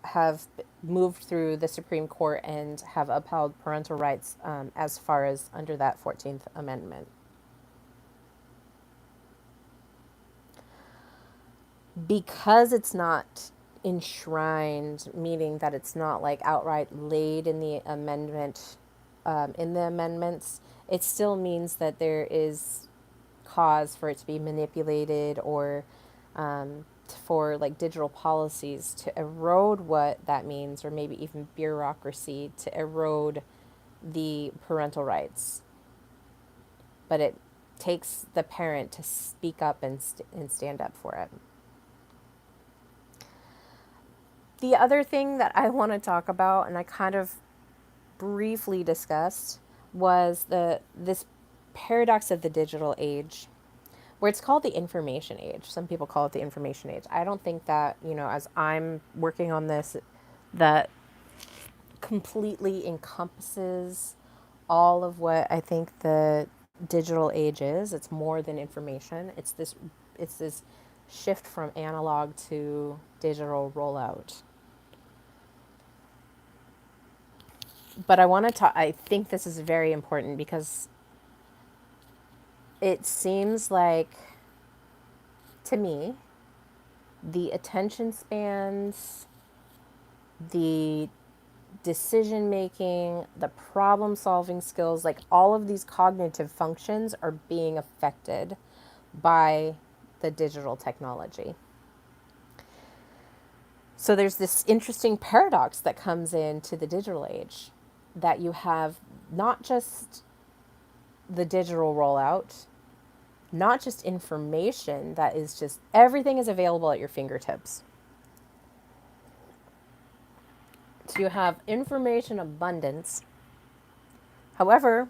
have moved through the Supreme Court and have upheld parental rights as far as under that 14th Amendment. Because it's not enshrined, meaning that it's not like outright laid in the amendment, in the amendments, it still means that there is cause for it to be manipulated or for like digital policies to erode what that means, or maybe even bureaucracy to erode the parental rights. But it takes the parent to speak up and stand up for it. The other thing that I want to talk about, and I kind of briefly discussed, was this paradox of the digital age, where it's called the information age. Some people call it the information age. I don't think that, as I'm working on this, that completely encompasses all of what I think the digital age is. It's more than information. It's this shift from analog to digital rollout. But I want to talk, I think this is very important because it seems like, to me, the attention spans, the decision making, the problem solving skills, like all of these cognitive functions are being affected by the digital technology. So there's this interesting paradox that comes into the digital age, that you have not just the digital rollout, not just information that is just everything is available at your fingertips. So you have information abundance. However,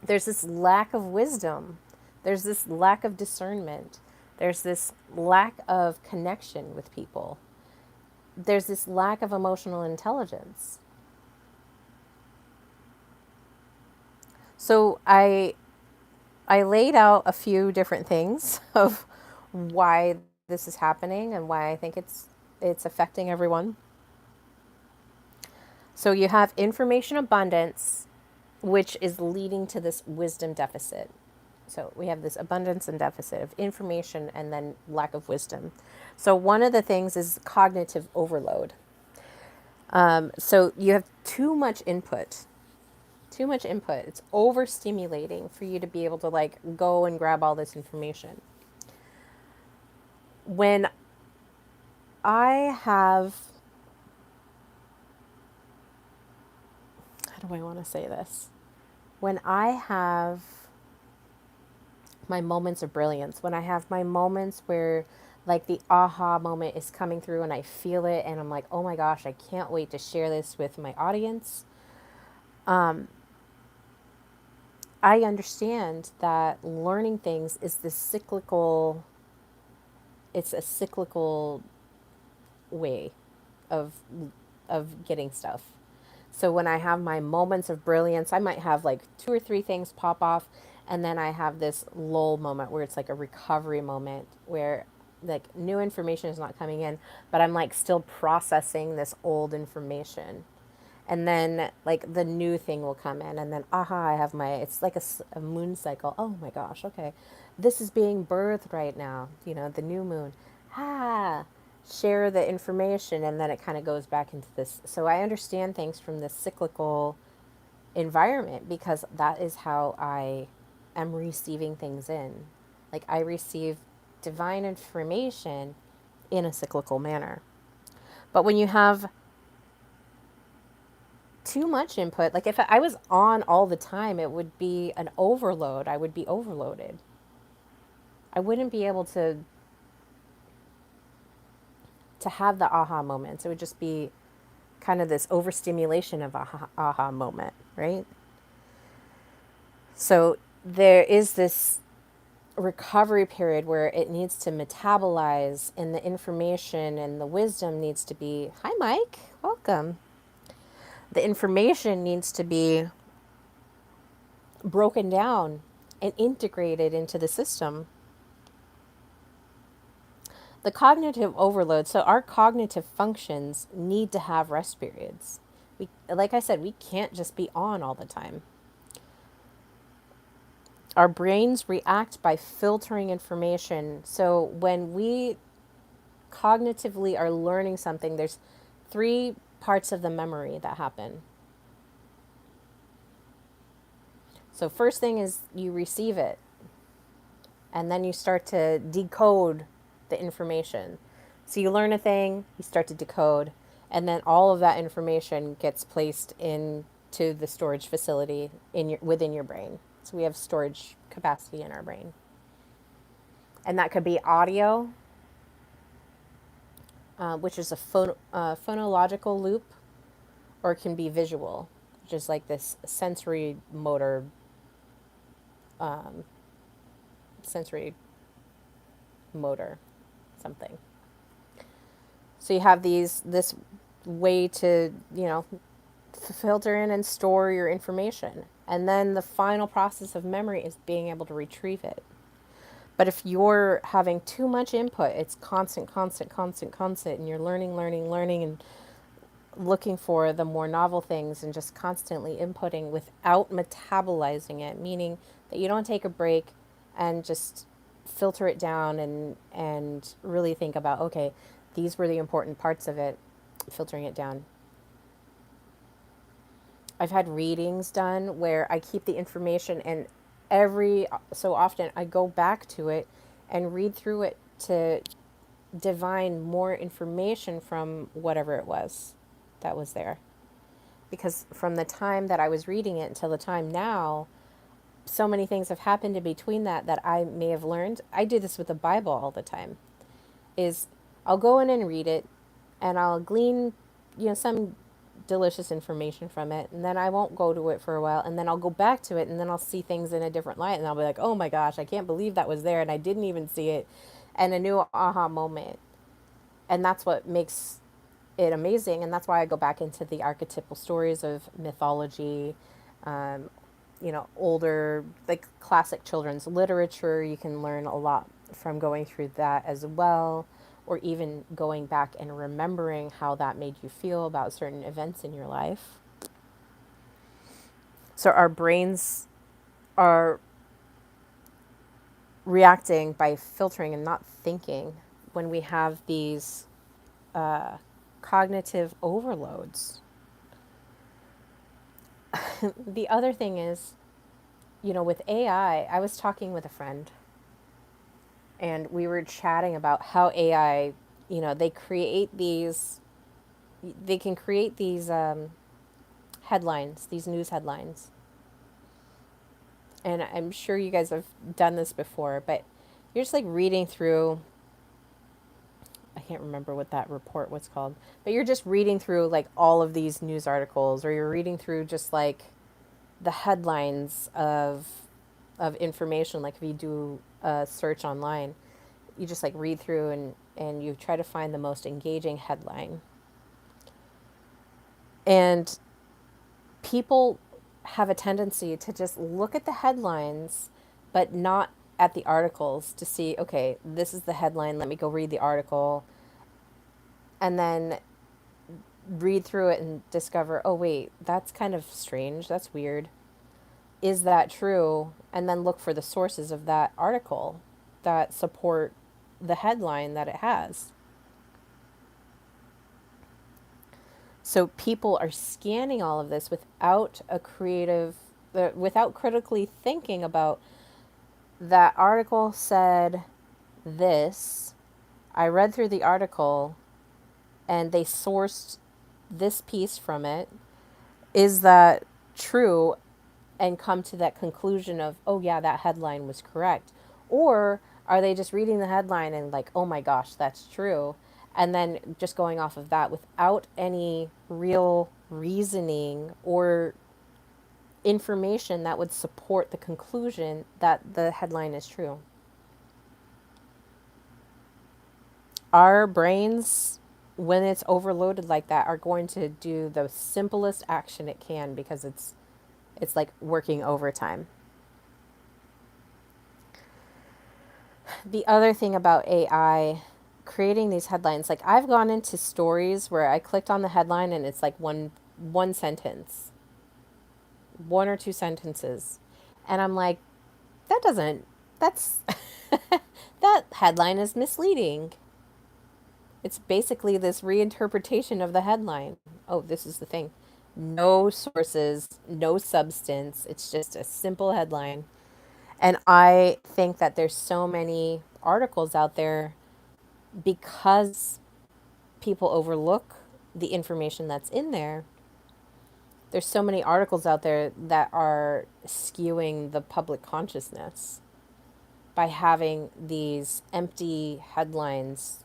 there's this lack of wisdom. There's this lack of discernment. There's this lack of connection with people. There's this lack of emotional intelligence. So I laid out a few different things of why this is happening and why I think it's affecting everyone. So you have information abundance, which is leading to this wisdom deficit. So we have this abundance and deficit of information and then lack of wisdom. So one of the things is cognitive overload. So you have too much input. Too much input. It's overstimulating for you to be able to like go and grab all this information. When I have, how do I want to say this? When I have my moments of brilliance, when I have my moments where like the aha moment is coming through and I feel it and I'm like, oh my gosh, I can't wait to share this with my audience. I understand that learning things is this cyclical, it's a cyclical way of getting stuff. So when I have my moments of brilliance, I might have like two or three things pop off, and then I have this lull moment where it's like a recovery moment where like new information is not coming in, but I'm like still processing this old information. And then like the new thing will come in, and then aha, I have my, it's like a moon cycle. Oh my gosh, okay. This is being birthed right now, the new moon. Ah, share the information, and then it kind of goes back into this. So I understand things from this cyclical environment because that is how I am receiving things in. Like I receive divine information in a cyclical manner. But when you have too much input, like if I was on all the time, it would be an overload. I would be overloaded. I wouldn't be able to have the aha moments. It would just be kind of this overstimulation of aha moment, right? So there is this recovery period where it needs to metabolize and the information and the wisdom needs to be, hi Mike, welcome. The information needs to be broken down and integrated into the system. The cognitive overload, so our cognitive functions need to have rest periods. Like I said, we can't just be on all the time. Our brains react by filtering information. So when we cognitively are learning something, there's three parts of the memory that happen. So first thing is you receive it, and then you start to decode the information. So you learn a thing, you start to decode, and then all of that information gets placed into the storage facility within your brain. So we have storage capacity in our brain. And that could be audio, which is a phonological loop, or it can be visual, which is like this sensory motor something. So you have this way to, filter in and store your information. And then the final process of memory is being able to retrieve it. But if you're having too much input, it's constant, and you're learning, and looking for the more novel things and just constantly inputting without metabolizing it, meaning that you don't take a break, and just filter it down and really think about, okay, these were the important parts of it, filtering it down. I've had readings done where I keep the information, and every so often I go back to it and read through it to divine more information from whatever it was that was there. Because from the time that I was reading it until the time now, so many things have happened in between that I may have learned. I do this with the Bible all the time. Is I'll go in and read it, and I'll glean, some delicious information from it, and then I won't go to it for a while, and then I'll go back to it, and then I'll see things in a different light, and I'll be like, oh my gosh, I can't believe that was there, and I didn't even see it, and a new aha moment. And that's what makes it amazing, and that's why I go back into the archetypal stories of mythology, um, older, like classic children's literature. You can learn a lot from going through that as well, or even going back and remembering how that made you feel about certain events in your life. So our brains are reacting by filtering and not thinking when we have these cognitive overloads. The other thing is, with AI, I was talking with a friend, and we were chatting about how AI, they can create these headlines, these news headlines. And I'm sure you guys have done this before, but you're just like reading through, I can't remember what that report was called, but you're just reading through like all of these news articles, or you're reading through just like the headlines of information. Like if you do a search online, you just like read through and you try to find the most engaging headline. And people have a tendency to just look at the headlines, but not at the articles to see, okay, this is the headline, let me go read the article, and then read through it and discover, oh, wait, that's kind of strange, that's weird. Is that true? And then look for the sources of that article that support the headline that it has. So people are scanning all of this without critically thinking about that article said this. I read through the article and they sourced this piece from it. Is that true? And come to that conclusion of, oh yeah, that headline was correct. Or are they just reading the headline and like, oh my gosh, that's true, and then just going off of that without any real reasoning or information that would support the conclusion that the headline is true? Our brains, when it's overloaded like that, are going to do the simplest action it can because it's like working overtime. The other thing about AI creating these headlines, like I've gone into stories where I clicked on the headline and it's like one sentence, one or two sentences. And I'm like, that doesn't that's that headline is misleading. It's basically this reinterpretation of the headline. Oh, this is the thing. No sources, no substance. It's just a simple headline. And I think that there's so many articles out there because people overlook the information that's in there. There's so many articles out there that are skewing the public consciousness by having these empty headlines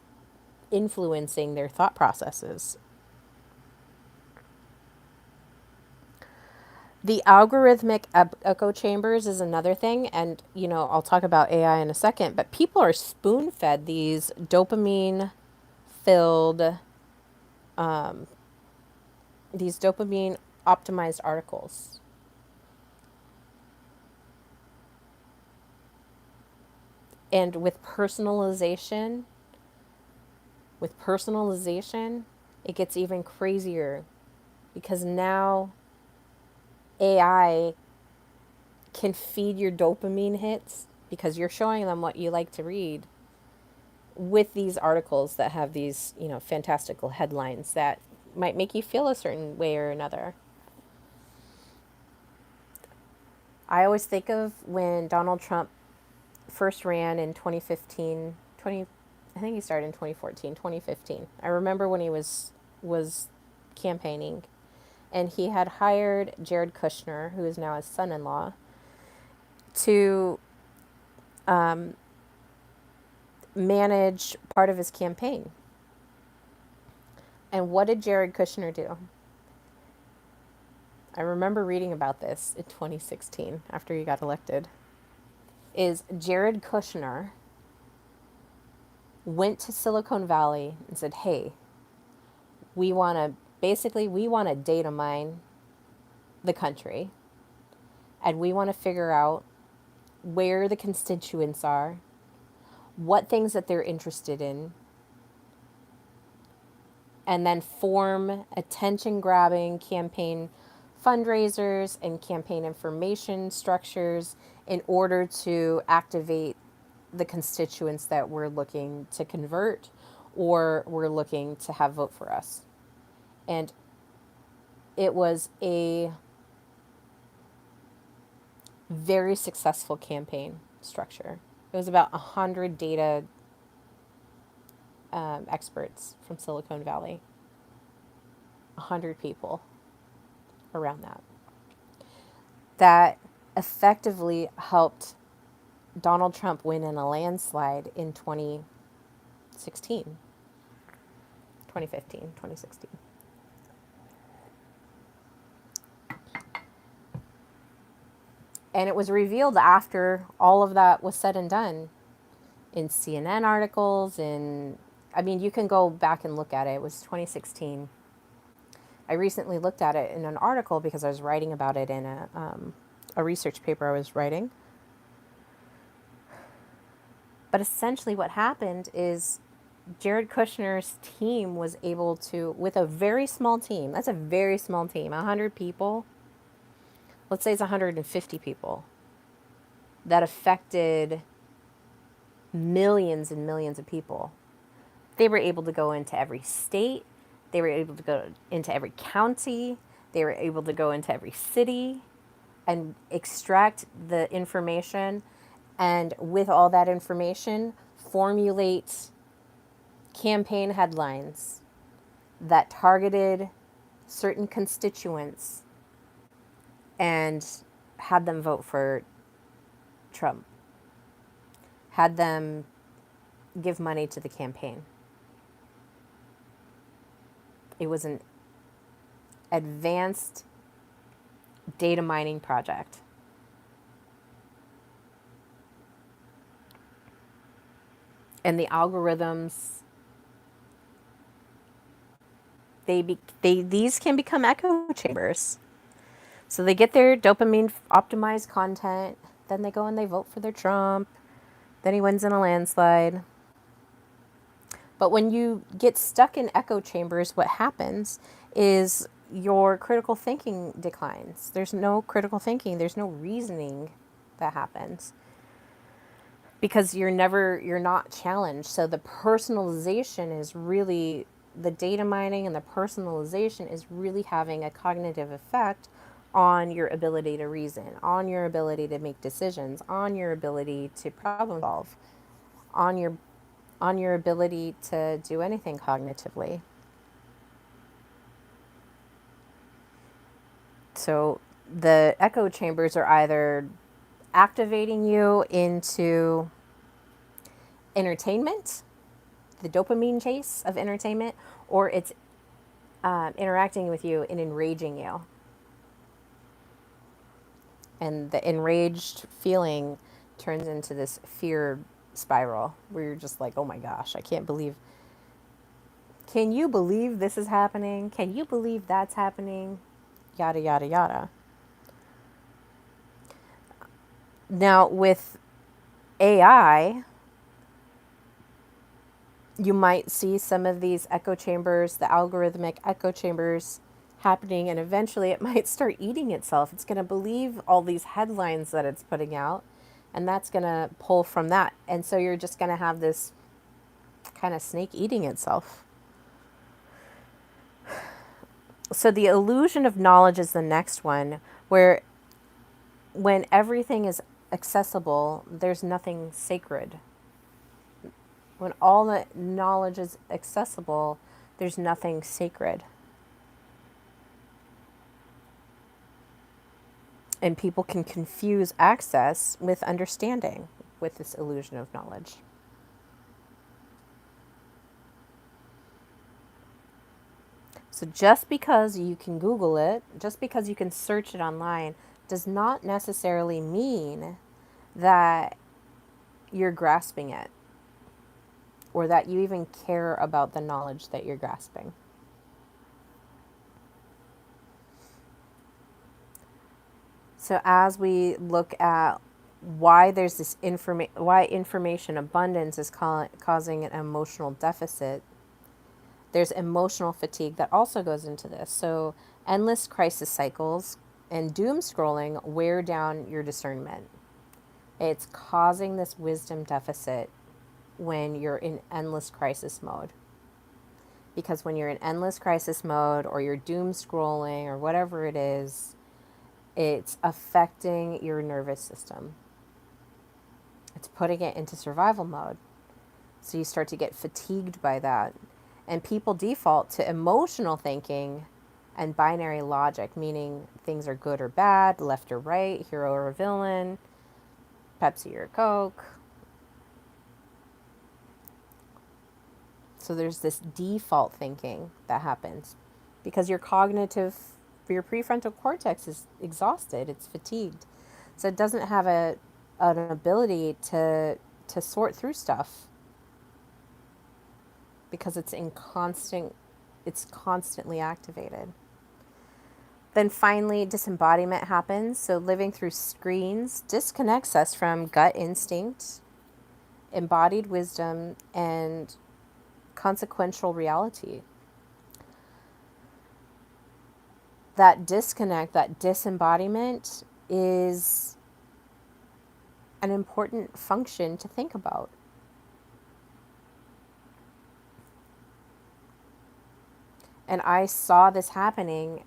influencing their thought processes. The algorithmic echo chambers is another thing, and I'll talk about AI in a second, but people are spoon fed these dopamine filled, these dopamine optimized articles. And with personalization, it gets even crazier because now AI can feed your dopamine hits because you're showing them what you like to read with these articles that have these, fantastical headlines that might make you feel a certain way or another. I always think of when Donald Trump first ran in 2015, I think he started in 2014, 2015. I remember when he was campaigning, and he had hired Jared Kushner, who is now his son-in-law, to manage part of his campaign. And what did Jared Kushner do? I remember reading about this in 2016 after he got elected. Is Jared Kushner went to Silicon Valley and said, "Hey, we want to data mine the country, and we want to figure out where the constituents are, what things that they're interested in, and then form attention grabbing campaign fundraisers and campaign information structures in order to activate the constituents that we're looking to convert or we're looking to have vote for us." And it was a very successful campaign structure. It was about 100 data experts from Silicon Valley, 100 people around that effectively helped Donald Trump win in a landslide in 2016, 2015, 2016. And it was revealed after all of that was said and done in CNN articles. You can go back and look at it. It was 2016. I recently looked at it in an article because I was writing about it in a research paper I was writing. But essentially what happened is Jared Kushner's team was able to, with a very small team, that's a very small team, 100 people, let's say it's 150 people, that affected millions and millions of people. They were able to go into every state. They were able to go into every county. They were able to go into every city and extract the information. And with all that information, formulate campaign headlines that targeted certain constituents and had them vote for Trump, had them give money to the campaign. It was an advanced data mining project. And the algorithms, these can become echo chambers. So they get their dopamine optimized content, then they go and they vote for their Trump, then he wins in a landslide. But when you get stuck in echo chambers, what happens is your critical thinking declines. There's no critical thinking, there's no reasoning that happens because you're not challenged. So the personalization is really, the data mining and the personalization is really having a cognitive effect on your ability to reason, on your ability to make decisions, on your ability to problem solve, on your ability to do anything cognitively. So the echo chambers are either activating you into entertainment, the dopamine chase of entertainment, or it's interacting with you and enraging you. And the enraged feeling turns into this fear spiral where you're just like, oh my gosh, can you believe this is happening? Can you believe that's happening? Yada, yada, yada. Now, with AI, you might see some of these echo chambers, the algorithmic echo chambers happening, and eventually it might start eating itself. It's going to believe all these headlines that it's putting out, and that's going to pull from that. And so you're just going to have this kind of snake eating itself. So the illusion of knowledge is the next one, where when everything is accessible, there's nothing sacred. When all the knowledge is accessible, there's nothing sacred. And people can confuse access with understanding with this illusion of knowledge. So just because you can Google it, just because you can search it online, does not necessarily mean that you're grasping it or that you even care about the knowledge that you're grasping. So as we look at why there's this why information abundance is causing an emotional deficit, there's emotional fatigue that also goes into this. So endless crisis cycles and doom scrolling wear down your discernment. It's causing this wisdom deficit when you're in endless crisis mode. Because when you're in endless crisis mode or you're doom scrolling or whatever it is, it's affecting your nervous system. It's putting it into survival mode. So you start to get fatigued by that. And people default to emotional thinking and binary logic, meaning things are good or bad, left or right, hero or villain, Pepsi or Coke. So there's this default thinking that happens because your prefrontal cortex is exhausted, it's fatigued. So it doesn't have an ability to sort through stuff because it's constantly activated. Then finally, disembodiment happens. So living through screens disconnects us from gut instinct, embodied wisdom, and consequential reality. That disconnect, that disembodiment is an important function to think about. And I saw this happening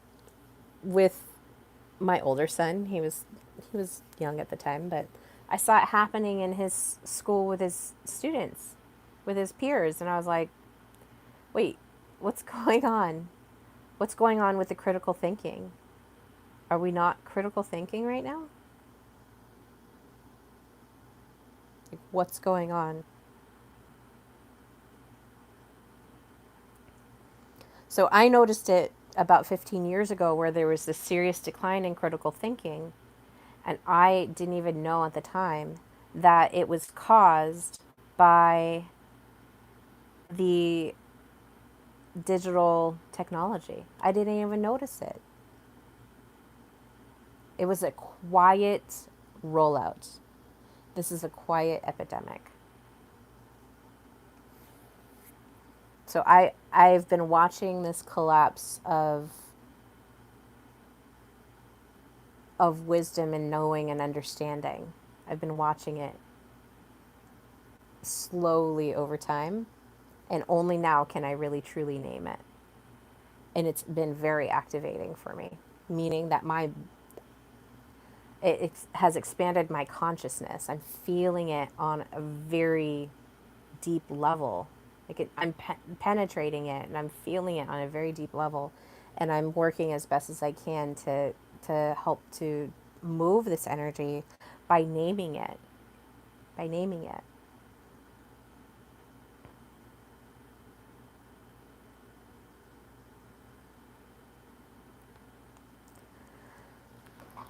with my older son. He was young at the time, but I saw it happening in his school with his students, with his peers, and I was like, wait, what's going on? What's going on with the critical thinking? Are we not critical thinking right now? Like, what's going on? So I noticed it about 15 years ago where there was this serious decline in critical thinking. And I didn't even know at the time that it was caused by the digital technology. I didn't even notice it. It was a quiet rollout. This is a quiet epidemic. So I've been watching this collapse of wisdom and knowing and understanding. I've been watching it slowly over time, and only now can I really truly name it. And it's been very activating for me, meaning that it has expanded my consciousness. I'm feeling it on a very deep level. I'm penetrating it and I'm feeling it on a very deep level, and I'm working as best as I can to help to move this energy by naming it. By naming it.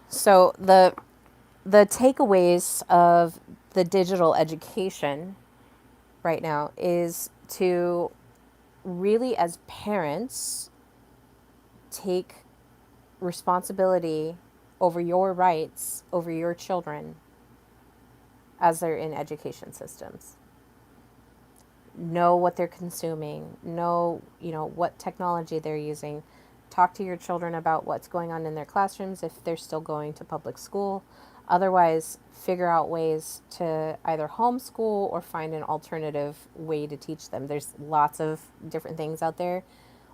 So the takeaways of the digital education right now is to really, as parents, take responsibility over your rights over your children as they're in education systems. Know what they're consuming, know, what technology they're using. Talk to your children about what's going on in their classrooms if they're still going to public school. Otherwise, figure out ways to either homeschool or find an alternative way to teach them. There's lots of different things out there.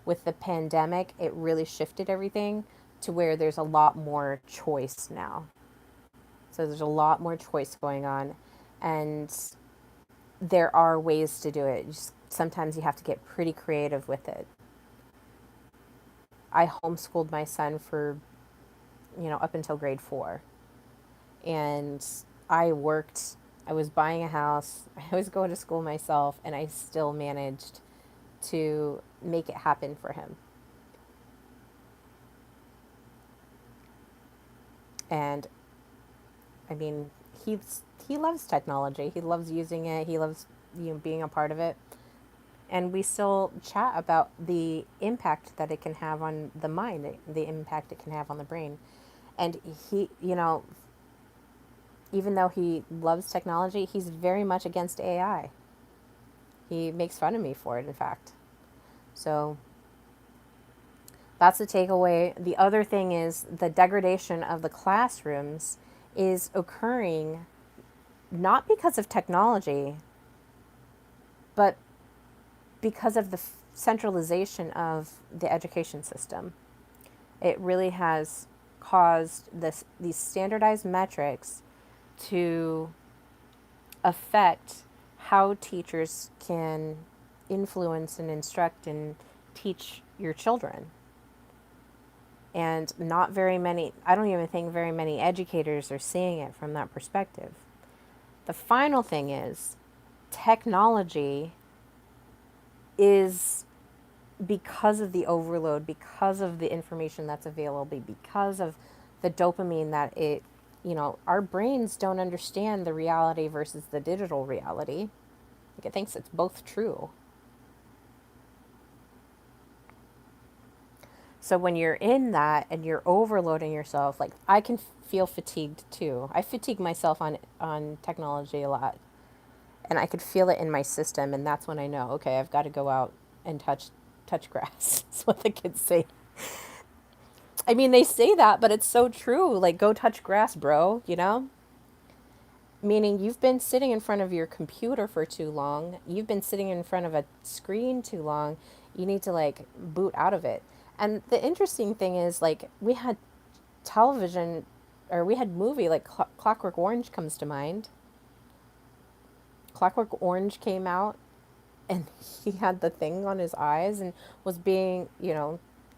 With the pandemic, it really shifted everything to where there's a lot more choice now. So there's a lot more choice going on, and there are ways to do it. Just sometimes you have to get pretty creative with it. I homeschooled my son for, up until grade 4. And I worked, I was buying a house, I was going to school myself, and I still managed to make it happen for him. And I mean, he loves technology. He loves using it. He loves being a part of it. And we still chat about the impact that it can have on the mind, the impact it can have on the brain. And he, even though he loves technology, he's very much against AI. He makes fun of me for it, in fact. So that's the takeaway. The other thing is the degradation of the classrooms is occurring not because of technology, but because of the centralization of the education system. It really has caused these standardized metrics to affect how teachers can influence and instruct and teach your children. And not very many, I don't even think very many educators are seeing it from that perspective. The final thing is technology is, because of the overload, because of the information that's available, because of the dopamine that our brains don't understand the reality versus the digital reality. Like, it thinks it's both true. So when you're in that and you're overloading yourself, like, I can feel fatigued too. I fatigue myself on technology a lot. And I could feel it in my system, and that's when I know, okay, I've got to go out and touch grass. That's what the kids say. I mean, they say that, but it's so true. Like, go touch grass, bro, Meaning you've been sitting in front of your computer for too long. You've been sitting in front of a screen too long. You need to, like, boot out of it. And the interesting thing is, like, we had television, or we had movie, like Clockwork Orange comes to mind. Clockwork Orange came out, and he had the thing on his eyes and was being,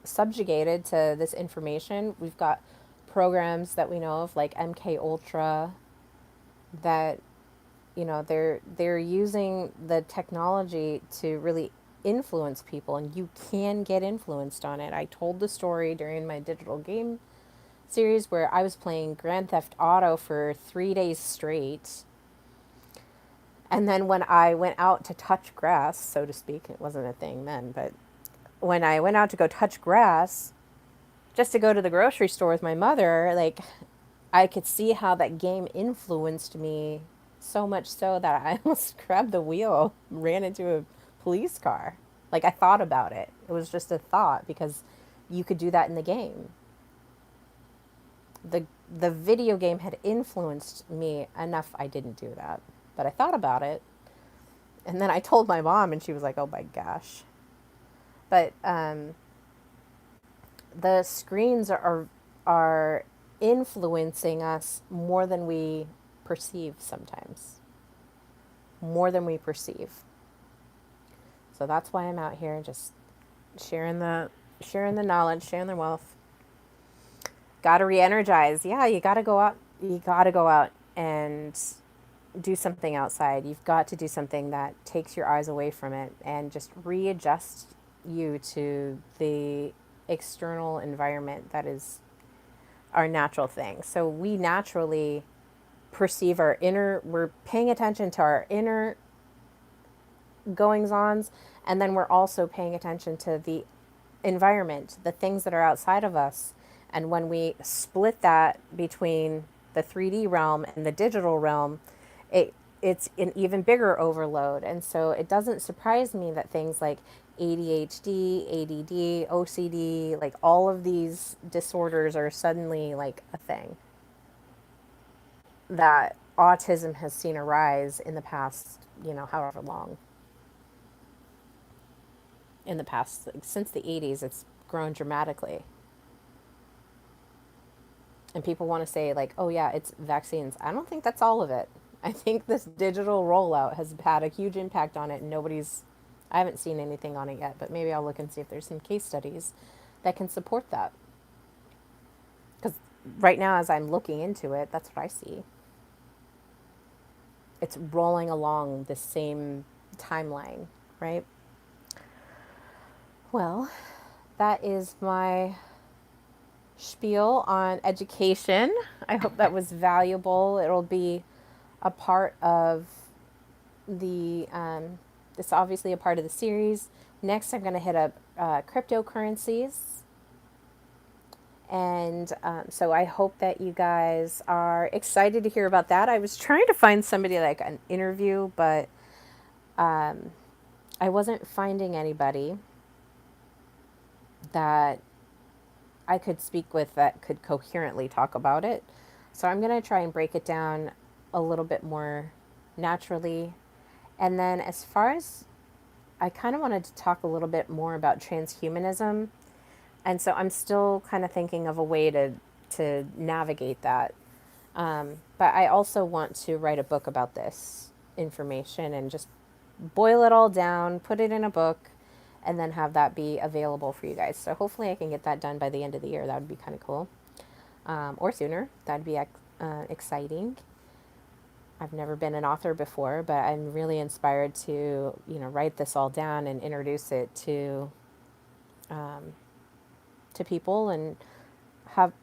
subjugated to this information. We've got programs that we know of, like MK Ultra, that they're using the technology to really influence people, and you can get influenced on it. I told the story during my digital game series where I was playing Grand Theft Auto for 3 days straight. And then when I went out to touch grass, so to speak, it wasn't a thing then, but when I went out to go touch grass, just to go to the grocery store with my mother, like, I could see how that game influenced me, so much so that I almost grabbed the wheel, ran into a police car. Like, I thought about it. It was just a thought, because you could do that in the game. The video game had influenced me enough. I didn't do that, but I thought about it. And then I told my mom, and she was like, "Oh my gosh." But the screens are influencing us more than we perceive sometimes. More than we perceive. So that's why I'm out here just sharing the knowledge, sharing the wealth. Got to re-energize. Yeah, you got to go out. You got to go out and do something outside. You've got to do something that takes your eyes away from it and just readjust you to the external environment that is our natural thing. So we naturally perceive we're paying attention to our inner goings ons, and then we're also paying attention to the environment, the things that are outside of us. And when we split that between the 3D realm and the digital realm, it's an even bigger overload. And so it doesn't surprise me that things like ADHD, ADD, OCD, like all of these disorders are suddenly like a thing. that autism has seen a rise in the past, however long. In the past, like, since the 80s, it's grown dramatically. And people want to say, like, oh, yeah, it's vaccines. I don't think that's all of it. I think this digital rollout has had a huge impact on it, and I haven't seen anything on it yet, but maybe I'll look and see if there's some case studies that can support that. Because right now, as I'm looking into it, that's what I see. It's rolling along the same timeline, right? Well, that is my spiel on education. I hope that was valuable. It'll be a part of it's obviously a part of the series. Next, I'm going to hit up cryptocurrencies. And so I hope that you guys are excited to hear about that. I was trying to find somebody like an interview, but I wasn't finding anybody that I could speak with that could coherently talk about it. So I'm going to try and break it down a little bit more naturally. And then, as far as I kind of wanted to talk a little bit more about transhumanism. And so I'm still kind of thinking of a way to navigate that. But I also want to write a book about this information and just boil it all down, put it in a book, and then have that be available for you guys. So hopefully I can get that done by the end of the year. That would be kind of cool. Or sooner. That'd be exciting. I've never been an author before, but I'm really inspired to, write this all down and introduce it to people and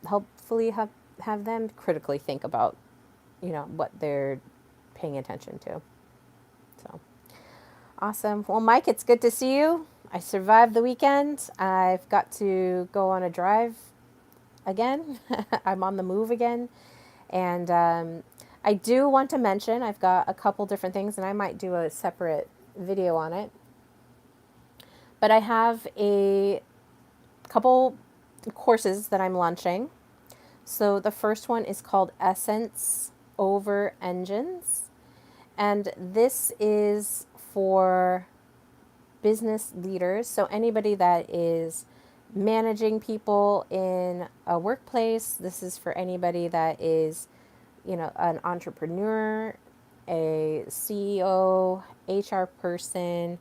hopefully have them critically think about, what they're paying attention to. So awesome. Well, Mike, it's good to see you. I survived the weekend. I've got to go on a drive again. I'm on the move again. And I do want to mention I've got a couple different things, and I might do a separate video on it. But I have a couple courses that I'm launching. So the first one is called Essence Over Engines. And this is for business leaders. So anybody that is managing people in a workplace. This is for anybody that is, an entrepreneur, a CEO, HR person.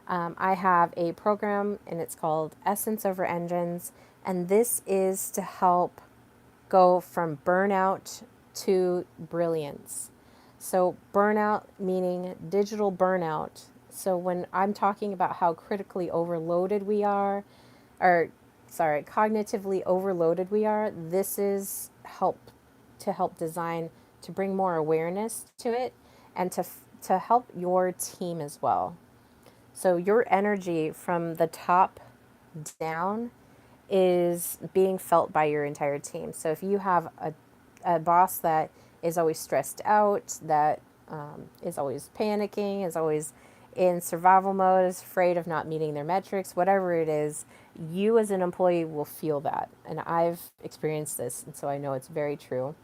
I have a program and it's called Essence Over Engines. And this is to help go from burnout to brilliance. So, burnout meaning digital burnout. So, when I'm talking about how critically overloaded we are, or cognitively overloaded we are, this is help design to bring more awareness to it and to help your team as well. So, your energy from the top down is being felt by your entire team. So if you have a boss that is always stressed out, that is always panicking, is always in survival mode, is afraid of not meeting their metrics, whatever it is, you as an employee will feel that. And I've experienced this, and so I know it's very true.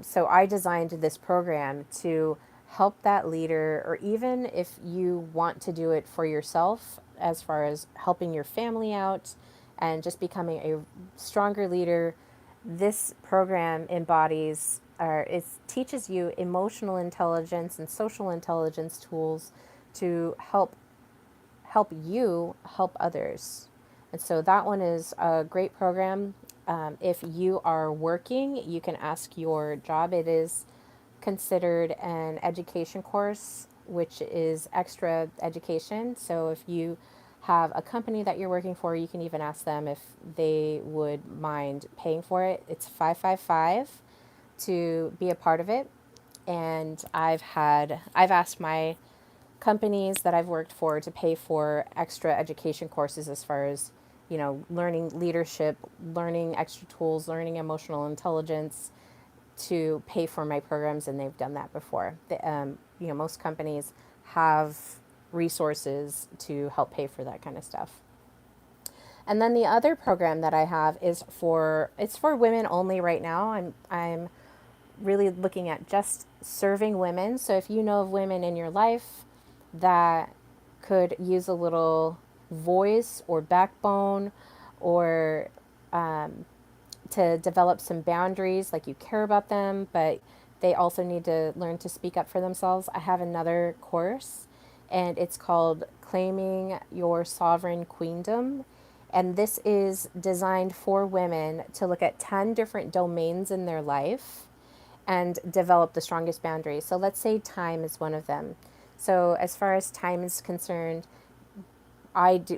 So I designed this program to help that leader, or even if you want to do it for yourself, as far as helping your family out and just becoming a stronger leader. This program embodies, or it teaches you emotional intelligence and social intelligence tools to help you help others. And so that one is a great program. If you are working, you can ask your job. It is considered an education course, which is extra education. So if you have a company that you're working for, you can even ask them if they would mind paying for it. It's 555 to be a part of it. And I've asked my companies that I've worked for to pay for extra education courses as far as, learning leadership, learning extra tools, learning emotional intelligence, to pay for my programs, and they've done that before. Most companies have resources to help pay for that kind of stuff. And then the other program that I have is for women only right now. I'm really looking at just serving women. So if you know of women in your life that could use a little voice or backbone, or to develop some boundaries, like you care about them, but they also need to learn to speak up for themselves, I have another course, and it's called Claiming Your Sovereign Queendom. And this is designed for women to look at 10 different domains in their life and develop the strongest boundaries. So let's say time is one of them. So as far as time is concerned,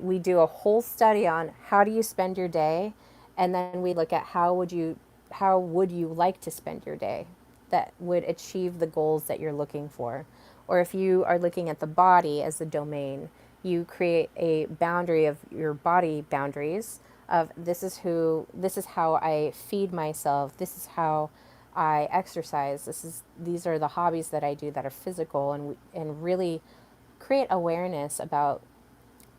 we do a whole study on how do you spend your day, and then we look at how would you like to spend your day that would achieve the goals that you're looking for. Or if you are looking at the body as a domain, you create a boundary of your body boundaries of this is how I feed myself, this is how I exercise, these are the hobbies that I do that are physical, and really create awareness about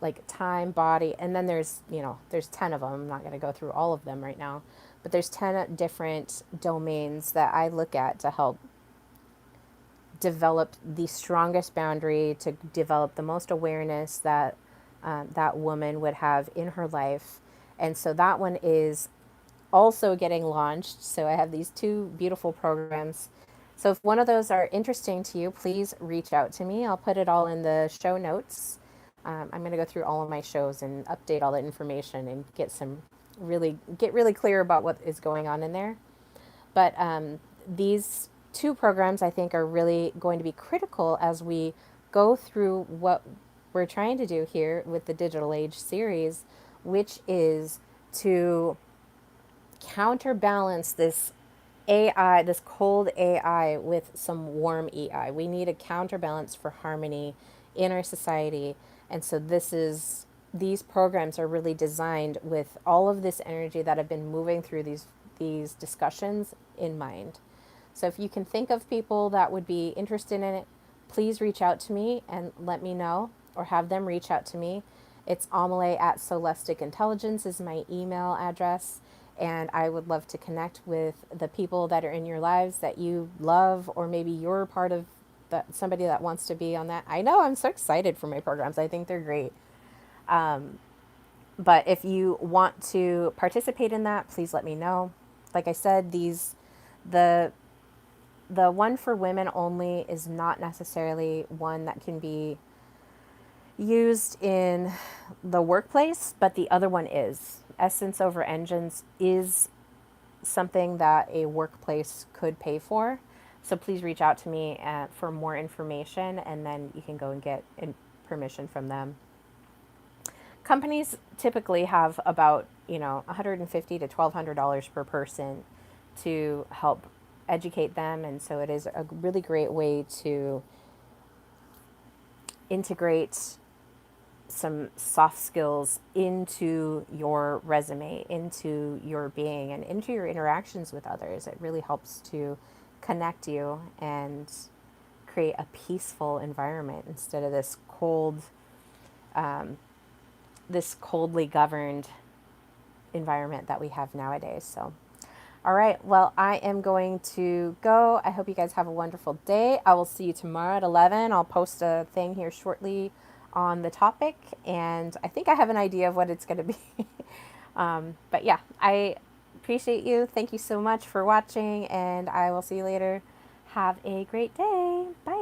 like time, body, and then there's 10 of them. I'm not going to go through all of them right now, but there's 10 different domains that I look at to help develop the strongest boundary, to develop the most awareness that that woman would have in her life. And so that one is also getting launched. So I have these two beautiful programs. So if one of those are interesting to you, please reach out to me. I'll put it all in the show notes. I'm going to go through all of my shows and update all the information and get really clear about what is going on in there. But these two programs I think are really going to be critical as we go through what we're trying to do here with the Digital Age series, which is to counterbalance this AI, this cold AI, with some warm EI. We need a counterbalance for harmony in our society. And so these programs are really designed with all of this energy that have been moving through these discussions in mind. So if you can think of people that would be interested in it, please reach out to me and let me know, or have them reach out to me. It's Amelie at Soulestic Intelligence is my email address. And I would love to connect with the people that are in your lives that you love, or maybe you're part of somebody that wants to be on that. I know I'm so excited for my programs. I think they're great. But if you want to participate in that, please let me know. Like I said, the the one for women only is not necessarily one that can be used in the workplace, but the other one is. Essence over engines is something that a workplace could pay for. So please reach out to me for more information, and then you can go and get permission from them. Companies typically have about $150 to $1,200 per person to help educate them, and so it is a really great way to integrate some soft skills into your resume, into your being, and into your interactions with others. It really helps to connect you and create a peaceful environment instead of this coldly governed environment that we have nowadays. So, all right, well, I am going to go. I hope you guys have a wonderful day. I will see you tomorrow at 11. I'll post a thing here shortly on the topic, and I think I have an idea of what it's going to be. But yeah, I appreciate you. Thank you so much for watching, and I will see you later. Have a great day. Bye.